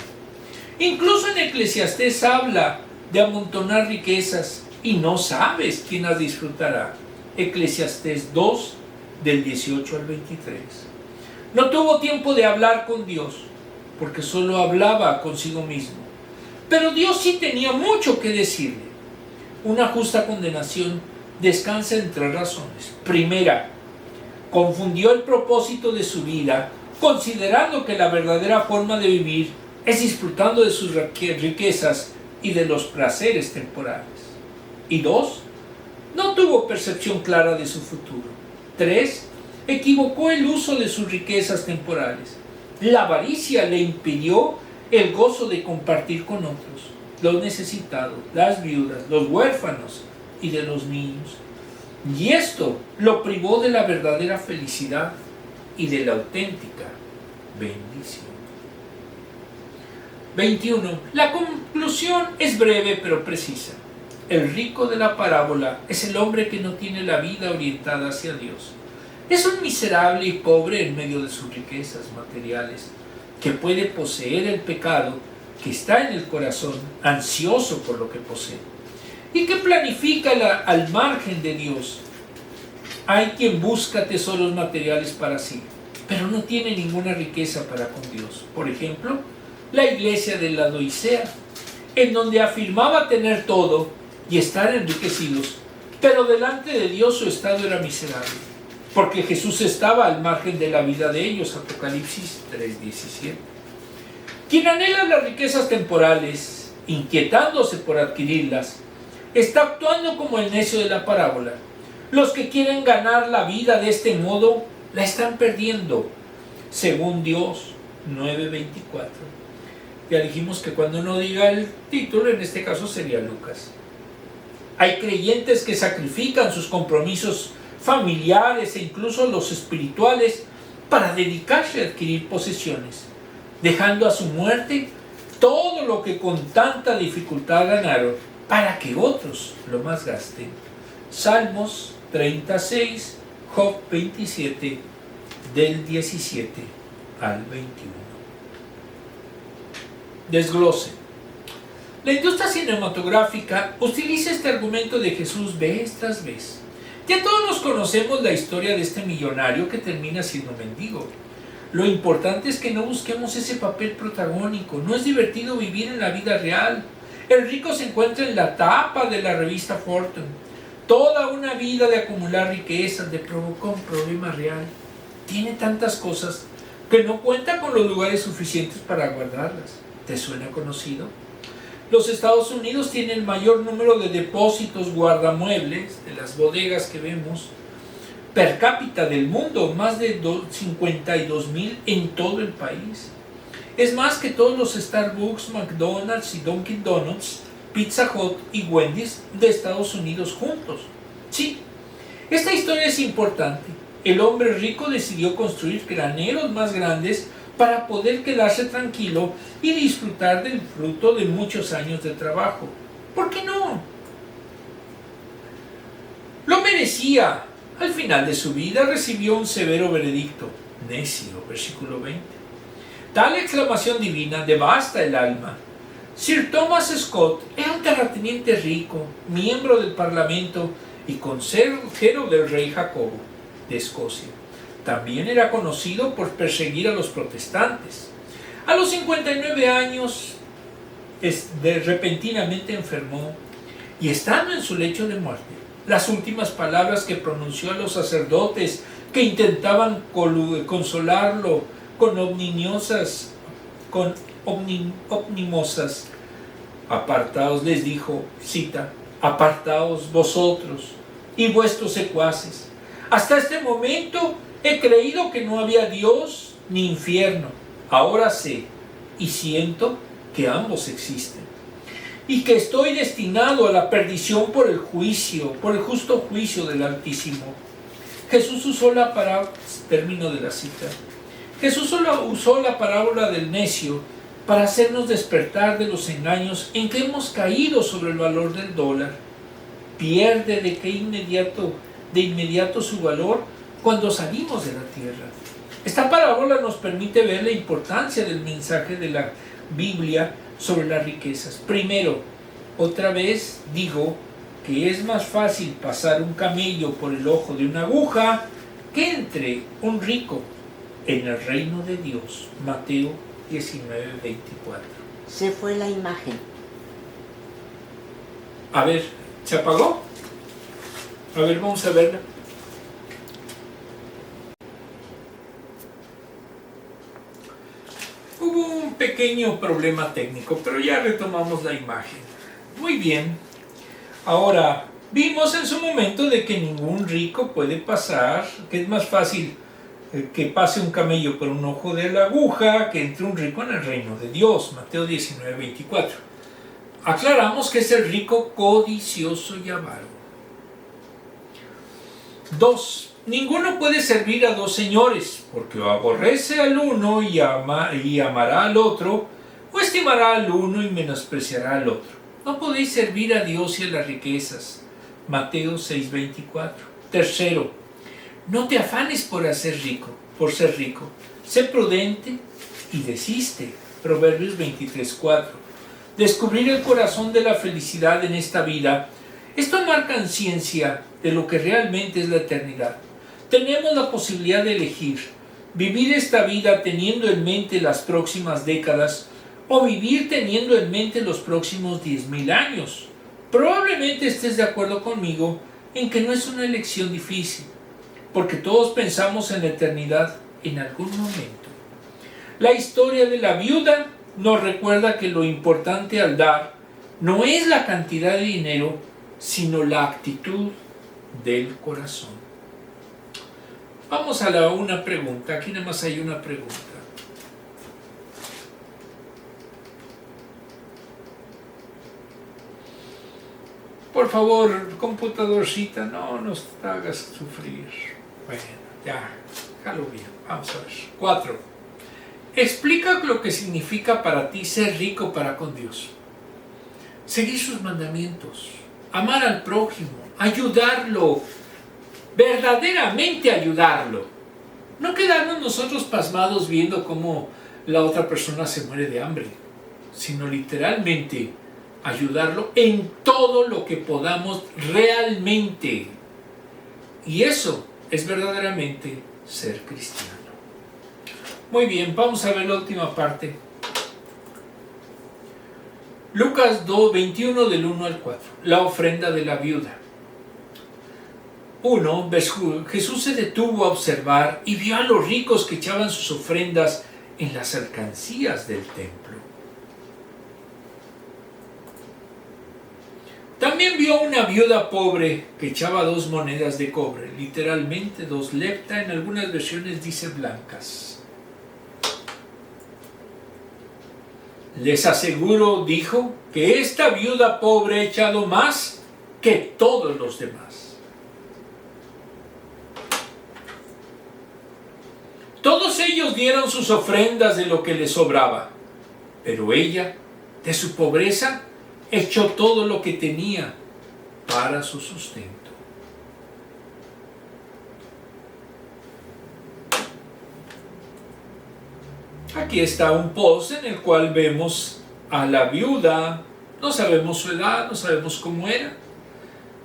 Incluso en Eclesiastés habla de amontonar riquezas y no sabes quién las disfrutará. Eclesiastés 2, del 18 al 23. No tuvo tiempo de hablar con Dios, porque solo hablaba consigo mismo. Pero Dios sí tenía mucho que decirle. Una justa condenación descansa en 3 razones. Primera, confundió el propósito de su vida, considerando que la verdadera forma de vivir es disfrutando de sus riquezas y de los placeres temporales. Y 2, no tuvo percepción clara de su futuro. 3, equivocó el uso de sus riquezas temporales. La avaricia le impidió el gozo de compartir con otros, los necesitados, las viudas, los huérfanos y de los niños. Y esto lo privó de la verdadera felicidad y de la auténtica bendición. 21. La conclusión es breve pero precisa. El rico de la parábola es el hombre que no tiene la vida orientada hacia Dios. Es un miserable y pobre en medio de sus riquezas materiales, que puede poseer el pecado que está en el corazón, ansioso por lo que posee, y que planifica al margen de Dios. Hay quien busca tesoros materiales para sí, pero no tiene ninguna riqueza para con Dios. Por ejemplo, la iglesia de la Odisea, en donde afirmaba tener todo y estar enriquecidos, pero delante de Dios su estado era miserable, porque Jesús estaba al margen de la vida de ellos. Apocalipsis 3:17. Quien anhela las riquezas temporales, inquietándose por adquirirlas, está actuando como el necio de la parábola. Los que quieren ganar la vida de este modo, la están perdiendo, según Dios 9:24. Ya dijimos que cuando uno diga el título, en este caso sería Lucas. Hay creyentes que sacrifican sus compromisos familiares e incluso los espirituales para dedicarse a adquirir posesiones, dejando a su muerte todo lo que con tanta dificultad ganaron para que otros lo malgasten. Salmos 36, Job 27, del 17 al 21. Desglose. La industria cinematográfica utiliza este argumento de Jesús vez tras vez. Ya todos nos conocemos la historia de este millonario que termina siendo mendigo. Lo importante es que no busquemos ese papel protagónico. No es divertido vivir en la vida real. El rico se encuentra en la tapa de la revista Fortune. Toda una vida de acumular riquezas le provocó un problema real. Tiene tantas cosas que no cuenta con los lugares suficientes para guardarlas. ¿Te suena conocido? Los Estados Unidos tienen el mayor número de depósitos guardamuebles, de las bodegas que vemos, per cápita del mundo, más de 52,000 en todo el país. Es más que todos los Starbucks, McDonald's y Dunkin' Donuts, Pizza Hut y Wendy's de Estados Unidos juntos. Sí, esta historia es importante. El hombre rico decidió construir graneros más grandes para poder quedarse tranquilo y disfrutar del fruto de muchos años de trabajo. ¿Por qué no? Lo merecía. Al final de su vida recibió un severo veredicto. Necio, versículo 20. Tal exclamación divina devasta el alma. Sir Thomas Scott era un terrateniente rico, miembro del Parlamento y consejero del rey Jacobo de Escocia. También era conocido por perseguir a los protestantes. A los 59 años, repentinamente enfermó y estando en su lecho de muerte, las últimas palabras que pronunció a los sacerdotes que intentaban consolarlo con omnimosas. Apartaos, les dijo, cita, apartaos vosotros y vuestros secuaces. Hasta este momento he creído que no había Dios ni infierno. Ahora sé y siento que ambos existen, y que estoy destinado a la perdición por el justo juicio del Altísimo. Jesús usó la parábola, término de la cita, Jesús usó la parábola del necio para hacernos despertar de los engaños en que hemos caído sobre el valor del dólar. Pierde de inmediato su valor cuando salimos de la tierra. Esta parábola nos permite ver la importancia del mensaje de la Biblia sobre las riquezas. Primero, otra vez digo que es más fácil pasar un camello por el ojo de una aguja que entre un rico en el reino de Dios. Mateo 19:24.
Se fue la imagen.
A ver, ¿se apagó? A ver, vamos a verla. Hubo un pequeño problema técnico, pero ya retomamos la imagen. Muy bien. Ahora, vimos en su momento de que ningún rico puede pasar, que es más fácil que pase un camello por un ojo de la aguja que entre un rico en el reino de Dios. Mateo 19:24. Aclaramos que es el rico codicioso y avaro. 2. Ninguno puede servir a dos señores, porque o aborrece al uno y amará al otro, o estimará al uno y menospreciará al otro. No podéis servir a Dios y a las riquezas. Mateo 6:24. 3. No te afanes por ser rico. Sé prudente y desiste. Proverbios 23:4. Descubrir el corazón de la felicidad en esta vida es tomar conciencia de lo que realmente es la eternidad. Tenemos la posibilidad de elegir vivir esta vida teniendo en mente las próximas décadas o vivir teniendo en mente los próximos 10,000 años. Probablemente estés de acuerdo conmigo en que no es una elección difícil, porque todos pensamos en la eternidad en algún momento. La historia de la viuda nos recuerda que lo importante al dar no es la cantidad de dinero, sino la actitud del corazón. Vamos a una pregunta. Aquí nada más hay una pregunta. Por favor, computadorcita, no nos hagas sufrir. Bueno, ya, déjalo bien. Vamos a ver. 4. Explica lo que significa para ti ser rico para con Dios. Seguir sus mandamientos, amar al prójimo, ayudarlo, verdaderamente ayudarlo. No quedarnos nosotros pasmados viendo cómo la otra persona se muere de hambre, sino literalmente ayudarlo en todo lo que podamos realmente. Y eso es verdaderamente ser cristiano. Muy bien, vamos a ver la última parte. Lucas 2:21 del 1 al 4. La ofrenda de la viuda. 1. Jesús se detuvo a observar y vio a los ricos que echaban sus ofrendas en las alcancías del templo. También vio una viuda pobre que echaba 2 monedas de cobre, literalmente 2 lepta, en algunas versiones dice blancas. Les aseguro, dijo, que esta viuda pobre ha echado más que todos los demás. Todos ellos dieron sus ofrendas de lo que les sobraba, pero ella, de su pobreza, echó todo lo que tenía para su sustento. Aquí está un post en el cual vemos a la viuda, no sabemos su edad, no sabemos cómo era,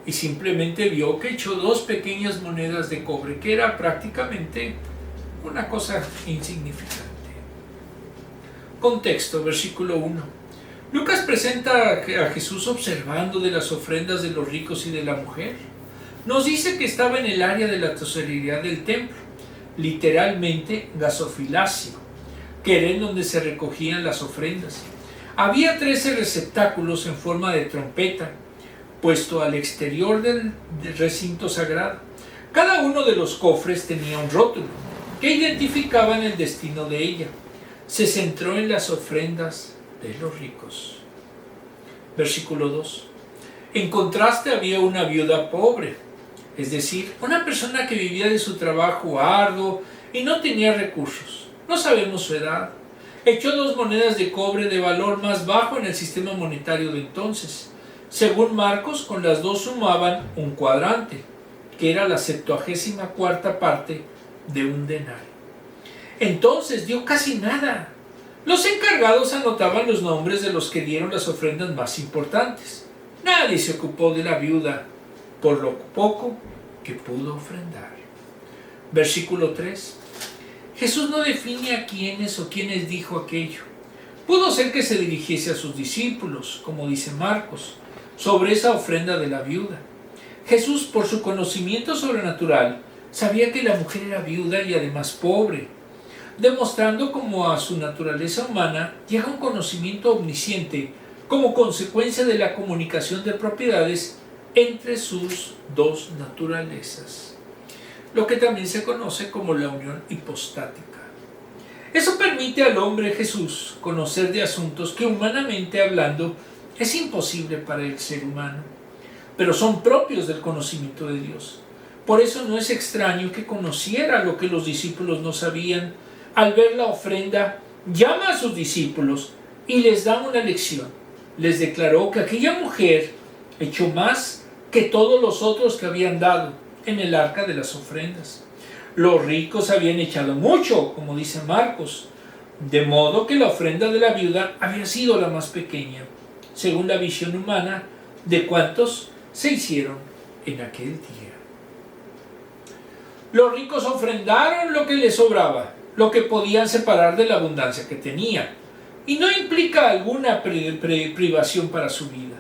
y simplemente vio que echó 2 pequeñas monedas de cobre, que era prácticamente una cosa insignificante. Contexto, versículo 1. Lucas presenta a Jesús observando de las ofrendas de los ricos y de la mujer. Nos dice que estaba en el área de la tesorería del templo, literalmente gasofilacio. que era en donde se recogían las ofrendas. Había 13 receptáculos en forma de trompeta, puesto al exterior del recinto sagrado. Cada uno de los cofres tenía un rótulo que identificaban el destino de ella. Se centró en las ofrendas de los ricos. Versículo 2. En contraste había una viuda pobre, es decir, una persona que vivía de su trabajo arduo y no tenía recursos. No sabemos su edad. Echó 2 monedas de cobre de valor más bajo en el sistema monetario de entonces. Según Marcos, con las 2 sumaban un cuadrante, que era la 74ª parte de un denario. Entonces dio casi nada. Los encargados anotaban los nombres de los que dieron las ofrendas más importantes. Nadie se ocupó de la viuda por lo poco que pudo ofrendar. Versículo 3. Jesús no define a quiénes o quiénes dijo aquello. Pudo ser que se dirigiese a sus discípulos, como dice Marcos, sobre esa ofrenda de la viuda. Jesús, por su conocimiento sobrenatural, sabía que la mujer era viuda y además pobre, demostrando cómo a su naturaleza humana llega un conocimiento omnisciente como consecuencia de la comunicación de propiedades entre sus 2 naturalezas, lo que también se conoce como la unión hipostática. Eso permite al hombre Jesús conocer de asuntos que humanamente hablando es imposible para el ser humano, pero son propios del conocimiento de Dios. Por eso no es extraño que conociera lo que los discípulos no sabían. Al ver la ofrenda, llama a sus discípulos y les da una lección. Les declaró que aquella mujer echó más que todos los otros que habían dado en el arca de las ofrendas. Los ricos habían echado mucho, como dice Marcos, de modo que la ofrenda de la viuda había sido la más pequeña, según la visión humana de cuantos se hicieron en aquel día. Los ricos ofrendaron lo que les sobraba, lo que podían separar de la abundancia que tenían, y no implica alguna privación para su vida.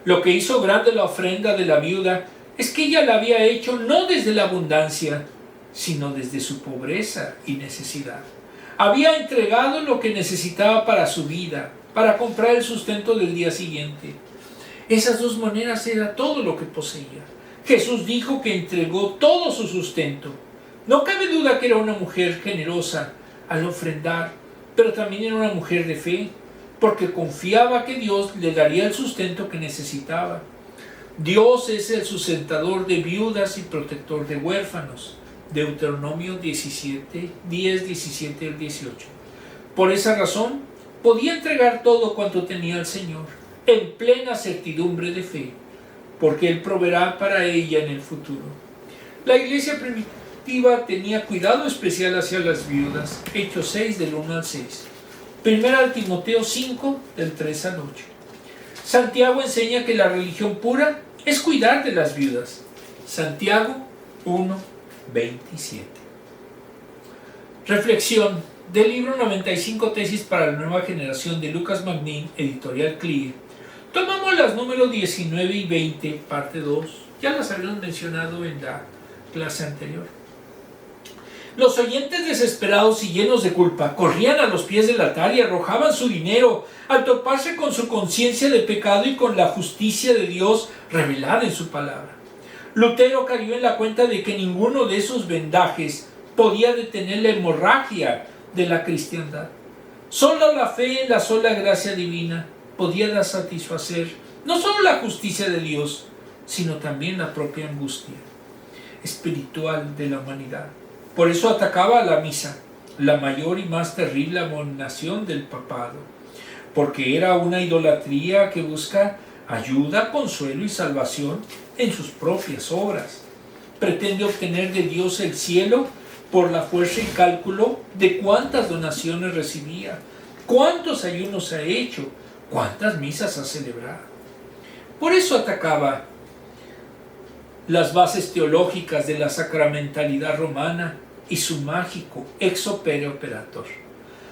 Lo que hizo grande la ofrenda de la viuda es que ella la había hecho no desde la abundancia, sino desde su pobreza y necesidad. Había entregado lo que necesitaba para su vida, para comprar el sustento del día siguiente. Esas 2 monedas era todo lo que poseía. Jesús dijo que entregó todo su sustento. No cabe duda que era una mujer generosa al ofrendar, pero también era una mujer de fe, porque confiaba que Dios le daría el sustento que necesitaba. Dios es el sustentador de viudas y protector de huérfanos. Deuteronomio 10, 17 al 18. Por esa razón, podía entregar todo cuanto tenía al Señor, en plena certidumbre de fe, porque Él proveerá para ella en el futuro. La iglesia primitiva tenía cuidado especial hacia las viudas. Hechos 6, del 1 al 6. Primera Timoteo 5, del 3 al 8. Santiago enseña que la religión pura es cuidar de las viudas. Santiago 1, 27. Reflexión del libro 95 tesis para la nueva generación de Lucas Magnin, editorial Clear. Tomamos las números 19 y 20, parte 2. Ya las habíamos mencionado en la clase anterior. Los oyentes desesperados y llenos de culpa corrían a los pies del altar y arrojaban su dinero al toparse con su conciencia de pecado y con la justicia de Dios revelada en su palabra. Lutero cayó en la cuenta de que ninguno de esos vendajes podía detener la hemorragia de la cristiandad. Solo la fe en la sola gracia divina podía satisfacer no solo la justicia de Dios, sino también la propia angustia espiritual de la humanidad. Por eso atacaba a la misa, la mayor y más terrible abominación del papado, porque era una idolatría que busca ayuda, consuelo y salvación en sus propias obras. Pretende obtener de Dios el cielo por la fuerza y cálculo de cuántas donaciones recibía, cuántos ayunos ha hecho, cuántas misas ha celebrado. Por eso atacaba las bases teológicas de la sacramentalidad romana y su mágico ex opere operator.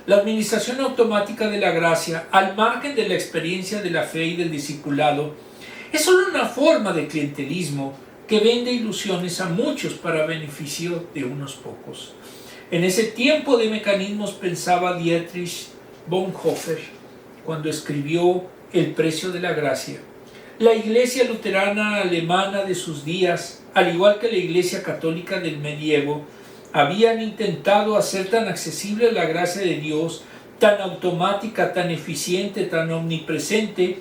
La administración automática de la gracia, al margen de la experiencia de la fe y del discipulado, es solo una forma de clientelismo que vende ilusiones a muchos para beneficio de unos pocos. En ese tiempo de mecanismos pensaba Dietrich Bonhoeffer cuando escribió El precio de la gracia. La iglesia luterana alemana de sus días, al igual que la iglesia católica del medievo, habían intentado hacer tan accesible la gracia de Dios, tan automática, tan eficiente, tan omnipresente,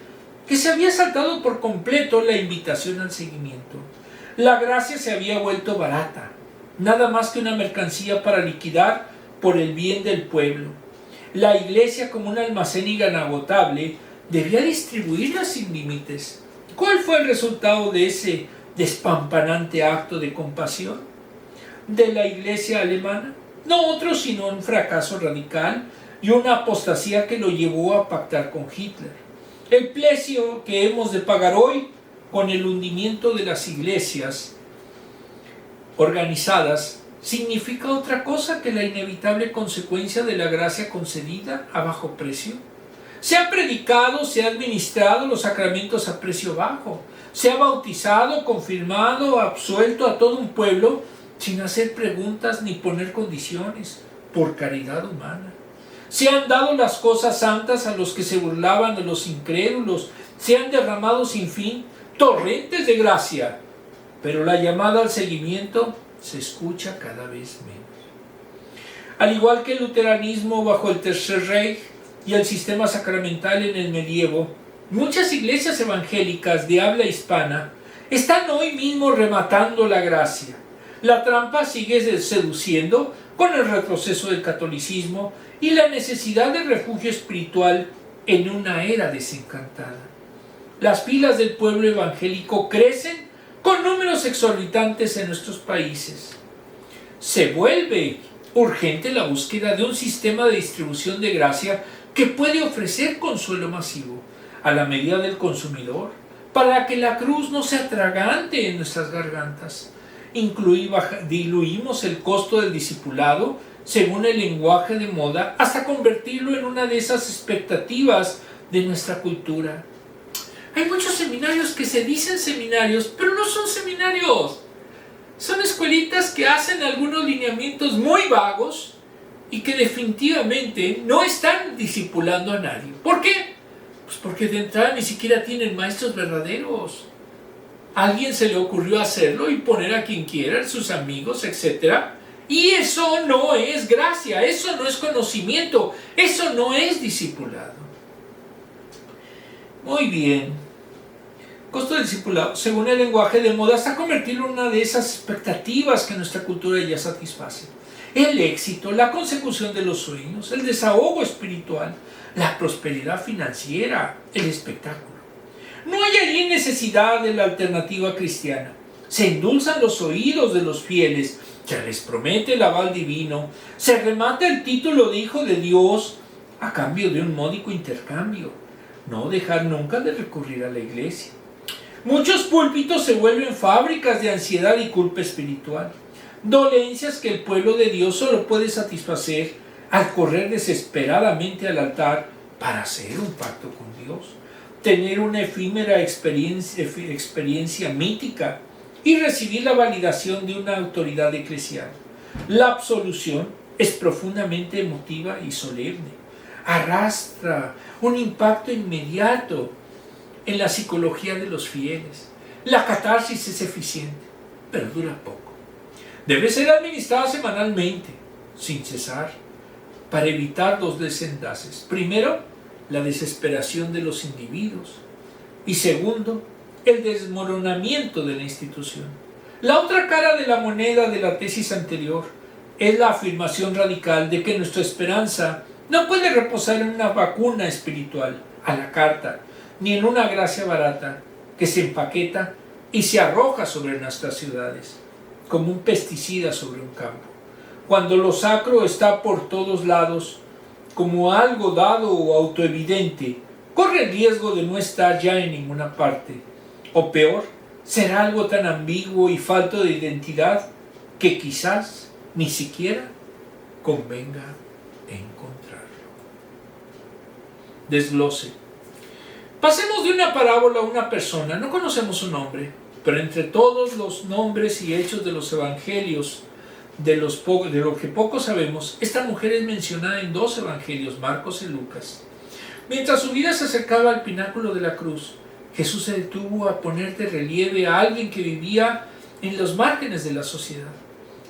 que se había saltado por completo la invitación al seguimiento. La gracia se había vuelto barata, nada más que una mercancía para liquidar por el bien del pueblo. La iglesia, como un almacén inagotable, debía distribuirla sin límites. ¿Cuál fue el resultado de ese despampanante acto de compasión de la iglesia alemana? No otro sino un fracaso radical y una apostasía que lo llevó a pactar con Hitler. El precio que hemos de pagar hoy con el hundimiento de las iglesias organizadas significa otra cosa que la inevitable consecuencia de la gracia concedida a bajo precio. Se ha predicado, se ha administrado los sacramentos a precio bajo, se ha bautizado, confirmado, absuelto a todo un pueblo sin hacer preguntas ni poner condiciones, por caridad humana. Se han dado las cosas santas a los que se burlaban de los incrédulos, se han derramado sin fin torrentes de gracia, pero la llamada al seguimiento se escucha cada vez menos. Al igual que el luteranismo bajo el Tercer Reich y el sistema sacramental en el medievo, muchas iglesias evangélicas de habla hispana están hoy mismo rematando la gracia. La trampa sigue seduciendo con el retroceso del catolicismo y la necesidad de refugio espiritual en una era desencantada. Las filas del pueblo evangélico crecen con números exorbitantes en nuestros países. Se vuelve urgente la búsqueda de un sistema de distribución de gracia que puede ofrecer consuelo masivo a la medida del consumidor, para que la cruz no se atragante en nuestras gargantas. Diluimos el costo del discipulado según el lenguaje de moda hasta convertirlo en una de esas expectativas de nuestra cultura. Hay muchos seminarios que se dicen seminarios, pero no son seminarios. Son escuelitas que hacen algunos lineamientos muy vagos y que definitivamente no están discipulando a nadie. ¿Por qué? Pues porque de entrada ni siquiera tienen maestros verdaderos. A alguien se le ocurrió hacerlo y poner a quien quiera, sus amigos, etc. Y eso no es gracia, eso no es conocimiento, eso no es discipulado. Muy bien. Costo del discipulado, según el lenguaje de moda, hasta convertirlo en una de esas expectativas que nuestra cultura ya satisface. El éxito, la consecución de los sueños, el desahogo espiritual, la prosperidad financiera, el espectáculo. No hay allí necesidad de la alternativa cristiana. Se endulzan los oídos de los fieles, se les promete el aval divino, se remata el título de hijo de Dios a cambio de un módico intercambio. No dejar nunca de recurrir a la iglesia. Muchos púlpitos se vuelven fábricas de ansiedad y culpa espiritual. Dolencias que el pueblo de Dios solo puede satisfacer al correr desesperadamente al altar para hacer un pacto con Dios, tener una efímera experiencia mítica y recibir la validación de una autoridad eclesial. La absolución es profundamente emotiva y solemne. Arrastra un impacto inmediato en la psicología de los fieles. La catarsis es eficiente, pero dura poco. Debe ser administrada semanalmente, sin cesar, para evitar dos desenlaces. Primero, la desesperación de los individuos. Y segundo, el desmoronamiento de la institución. La otra cara de la moneda de la tesis anterior es la afirmación radical de que nuestra esperanza no puede reposar en una vacuna espiritual a la carta, ni en una gracia barata que se empaqueta y se arroja sobre nuestras ciudades, como un pesticida sobre un campo. Cuando lo sacro está por todos lados, como algo dado o autoevidente, corre el riesgo de no estar ya en ninguna parte. O peor, será algo tan ambiguo y falto de identidad que quizás ni siquiera convenga encontrarlo. Desglose. Pasemos de una parábola a una persona. No conocemos su nombre, pero entre todos los nombres y hechos de los evangelios de lo que poco sabemos, esta mujer es mencionada en 2 evangelios, Marcos y Lucas. Mientras su vida se acercaba al pináculo de la cruz, Jesús se detuvo a poner de relieve a alguien que vivía en los márgenes de la sociedad.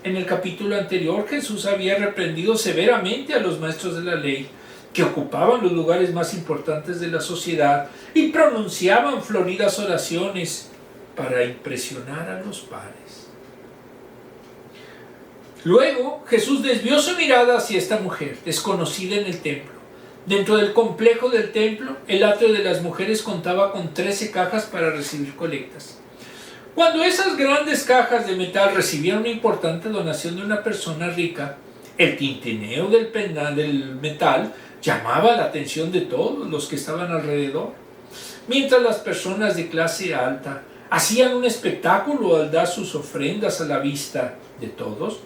En el capítulo anterior, Jesús había reprendido severamente a los maestros de la ley, que ocupaban los lugares más importantes de la sociedad y pronunciaban floridas oraciones para impresionar a los padres. Luego, Jesús desvió su mirada hacia esta mujer, desconocida en el templo. Dentro del complejo del templo, el atrio de las mujeres contaba con 13 cajas para recibir colectas. Cuando esas grandes cajas de metal recibían una importante donación de una persona rica, el tintineo del metal llamaba la atención de todos los que estaban alrededor. Mientras las personas de clase alta hacían un espectáculo al dar sus ofrendas a la vista de todos,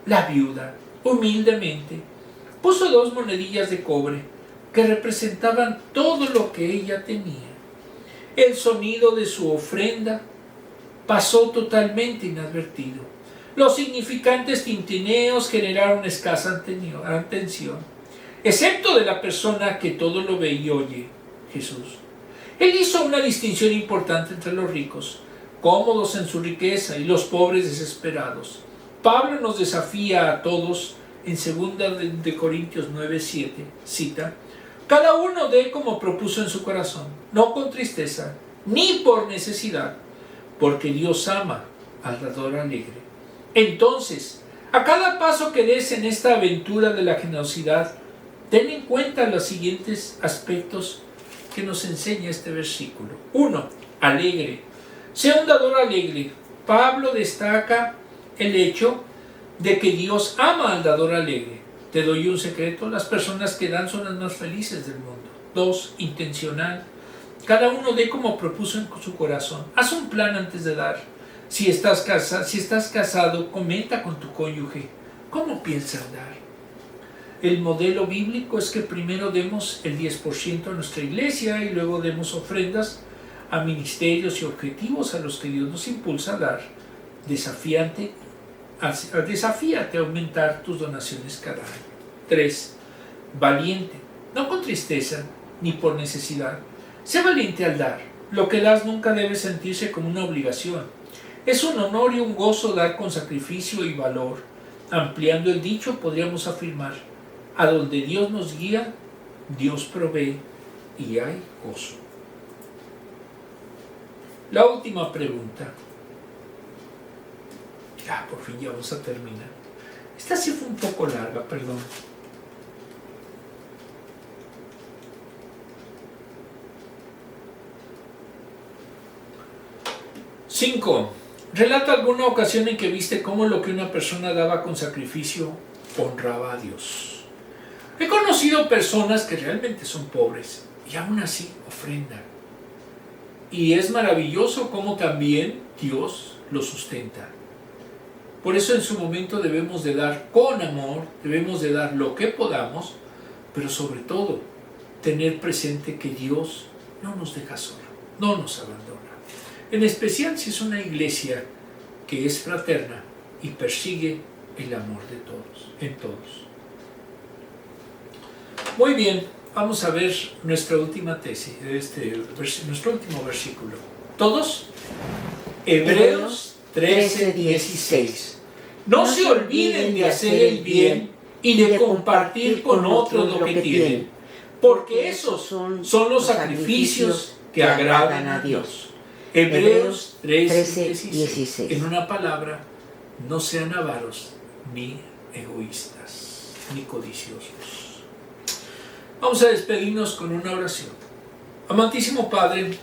la viuda, humildemente, puso 2 monedillas de cobre que representaban todo lo que ella tenía. El sonido de su ofrenda pasó totalmente inadvertido. Los significantes tintineos generaron escasa atención, excepto de la persona que todo lo ve y oye, Jesús. Él hizo una distinción importante entre los ricos, cómodos en su riqueza, y los pobres desesperados. Pablo nos desafía a todos en 2 de Corintios 9:7, cita: cada uno dé como propuso en su corazón, no con tristeza, ni por necesidad, porque Dios ama al dador alegre. Entonces, a cada paso que des en esta aventura de la generosidad, ten en cuenta los siguientes aspectos que nos enseña este versículo. 1. Alegre. Sea un dador alegre. Pablo destaca el hecho de que Dios ama al dador alegre. Te doy un secreto: las personas que dan son las más felices del mundo. 2. Intencional. Cada uno dé como propuso en su corazón. Haz un plan antes de dar. Si estás casado, comenta con tu cónyuge cómo piensas dar. El modelo bíblico es que primero demos el 10% a nuestra iglesia y luego demos ofrendas a ministerios y objetivos a los que Dios nos impulsa a dar. Desafíate a aumentar tus donaciones cada año. 3. Valiente. No con tristeza ni por necesidad. Sé valiente al dar. Lo que das nunca debe sentirse como una obligación. Es un honor y un gozo dar con sacrificio y valor. Ampliando el dicho, podríamos afirmar: a donde Dios nos guía, Dios provee y hay gozo. La última pregunta. Ya, por fin ya vamos a terminar. Esta sí fue un poco larga, perdón. Cinco. Relata alguna ocasión en que viste cómo lo que una persona daba con sacrificio honraba a Dios. He conocido personas que realmente son pobres y aún así ofrendan. Y es maravilloso cómo también Dios los sustenta. Por eso en su momento debemos de dar con amor, debemos de dar lo que podamos, pero sobre todo tener presente que Dios no nos deja solos, no nos abandona. En especial si es una iglesia que es fraterna y persigue el amor de todos, en todos. Muy bien, vamos a ver nuestra última tesis, nuestro último versículo. ¿Todos? Hebreos 13:16. No se olviden de hacer el bien y de compartir con otros lo que tienen, porque esos son los sacrificios que agradan a Dios. Hebreos 13:16. En una palabra, no sean avaros ni egoístas ni codiciosos. Vamos a despedirnos con una oración. Amantísimo Padre,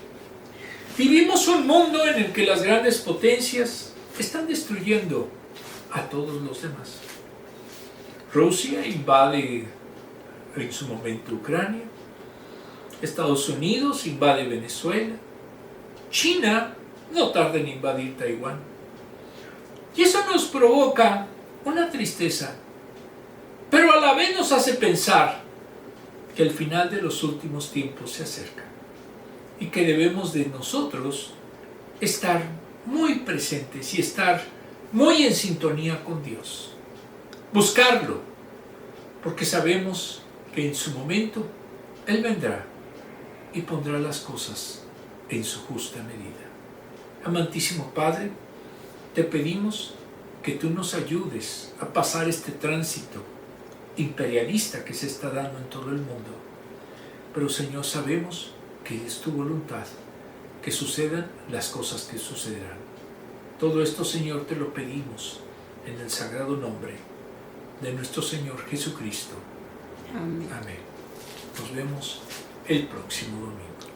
vivimos un mundo en el que las grandes potencias están destruyendo a todos los demás. Rusia invade en su momento Ucrania, Estados Unidos invade Venezuela, China no tarda en invadir Taiwán. Y eso nos provoca una tristeza, pero a la vez nos hace pensar que el final de los últimos tiempos se acerca y que debemos de nosotros estar muy presentes y estar muy en sintonía con Dios. buscarlo, porque sabemos que en su momento Él vendrá y pondrá las cosas en su justa medida. Amantísimo Padre, te pedimos que tú nos ayudes a pasar este tránsito imperialista que se está dando en todo el mundo. Pero Señor, sabemos que es tu voluntad que sucedan las cosas que sucederán. Todo esto, Señor, te lo pedimos en el sagrado nombre de nuestro Señor Jesucristo.
Amén.
Amén. Nos vemos el próximo domingo.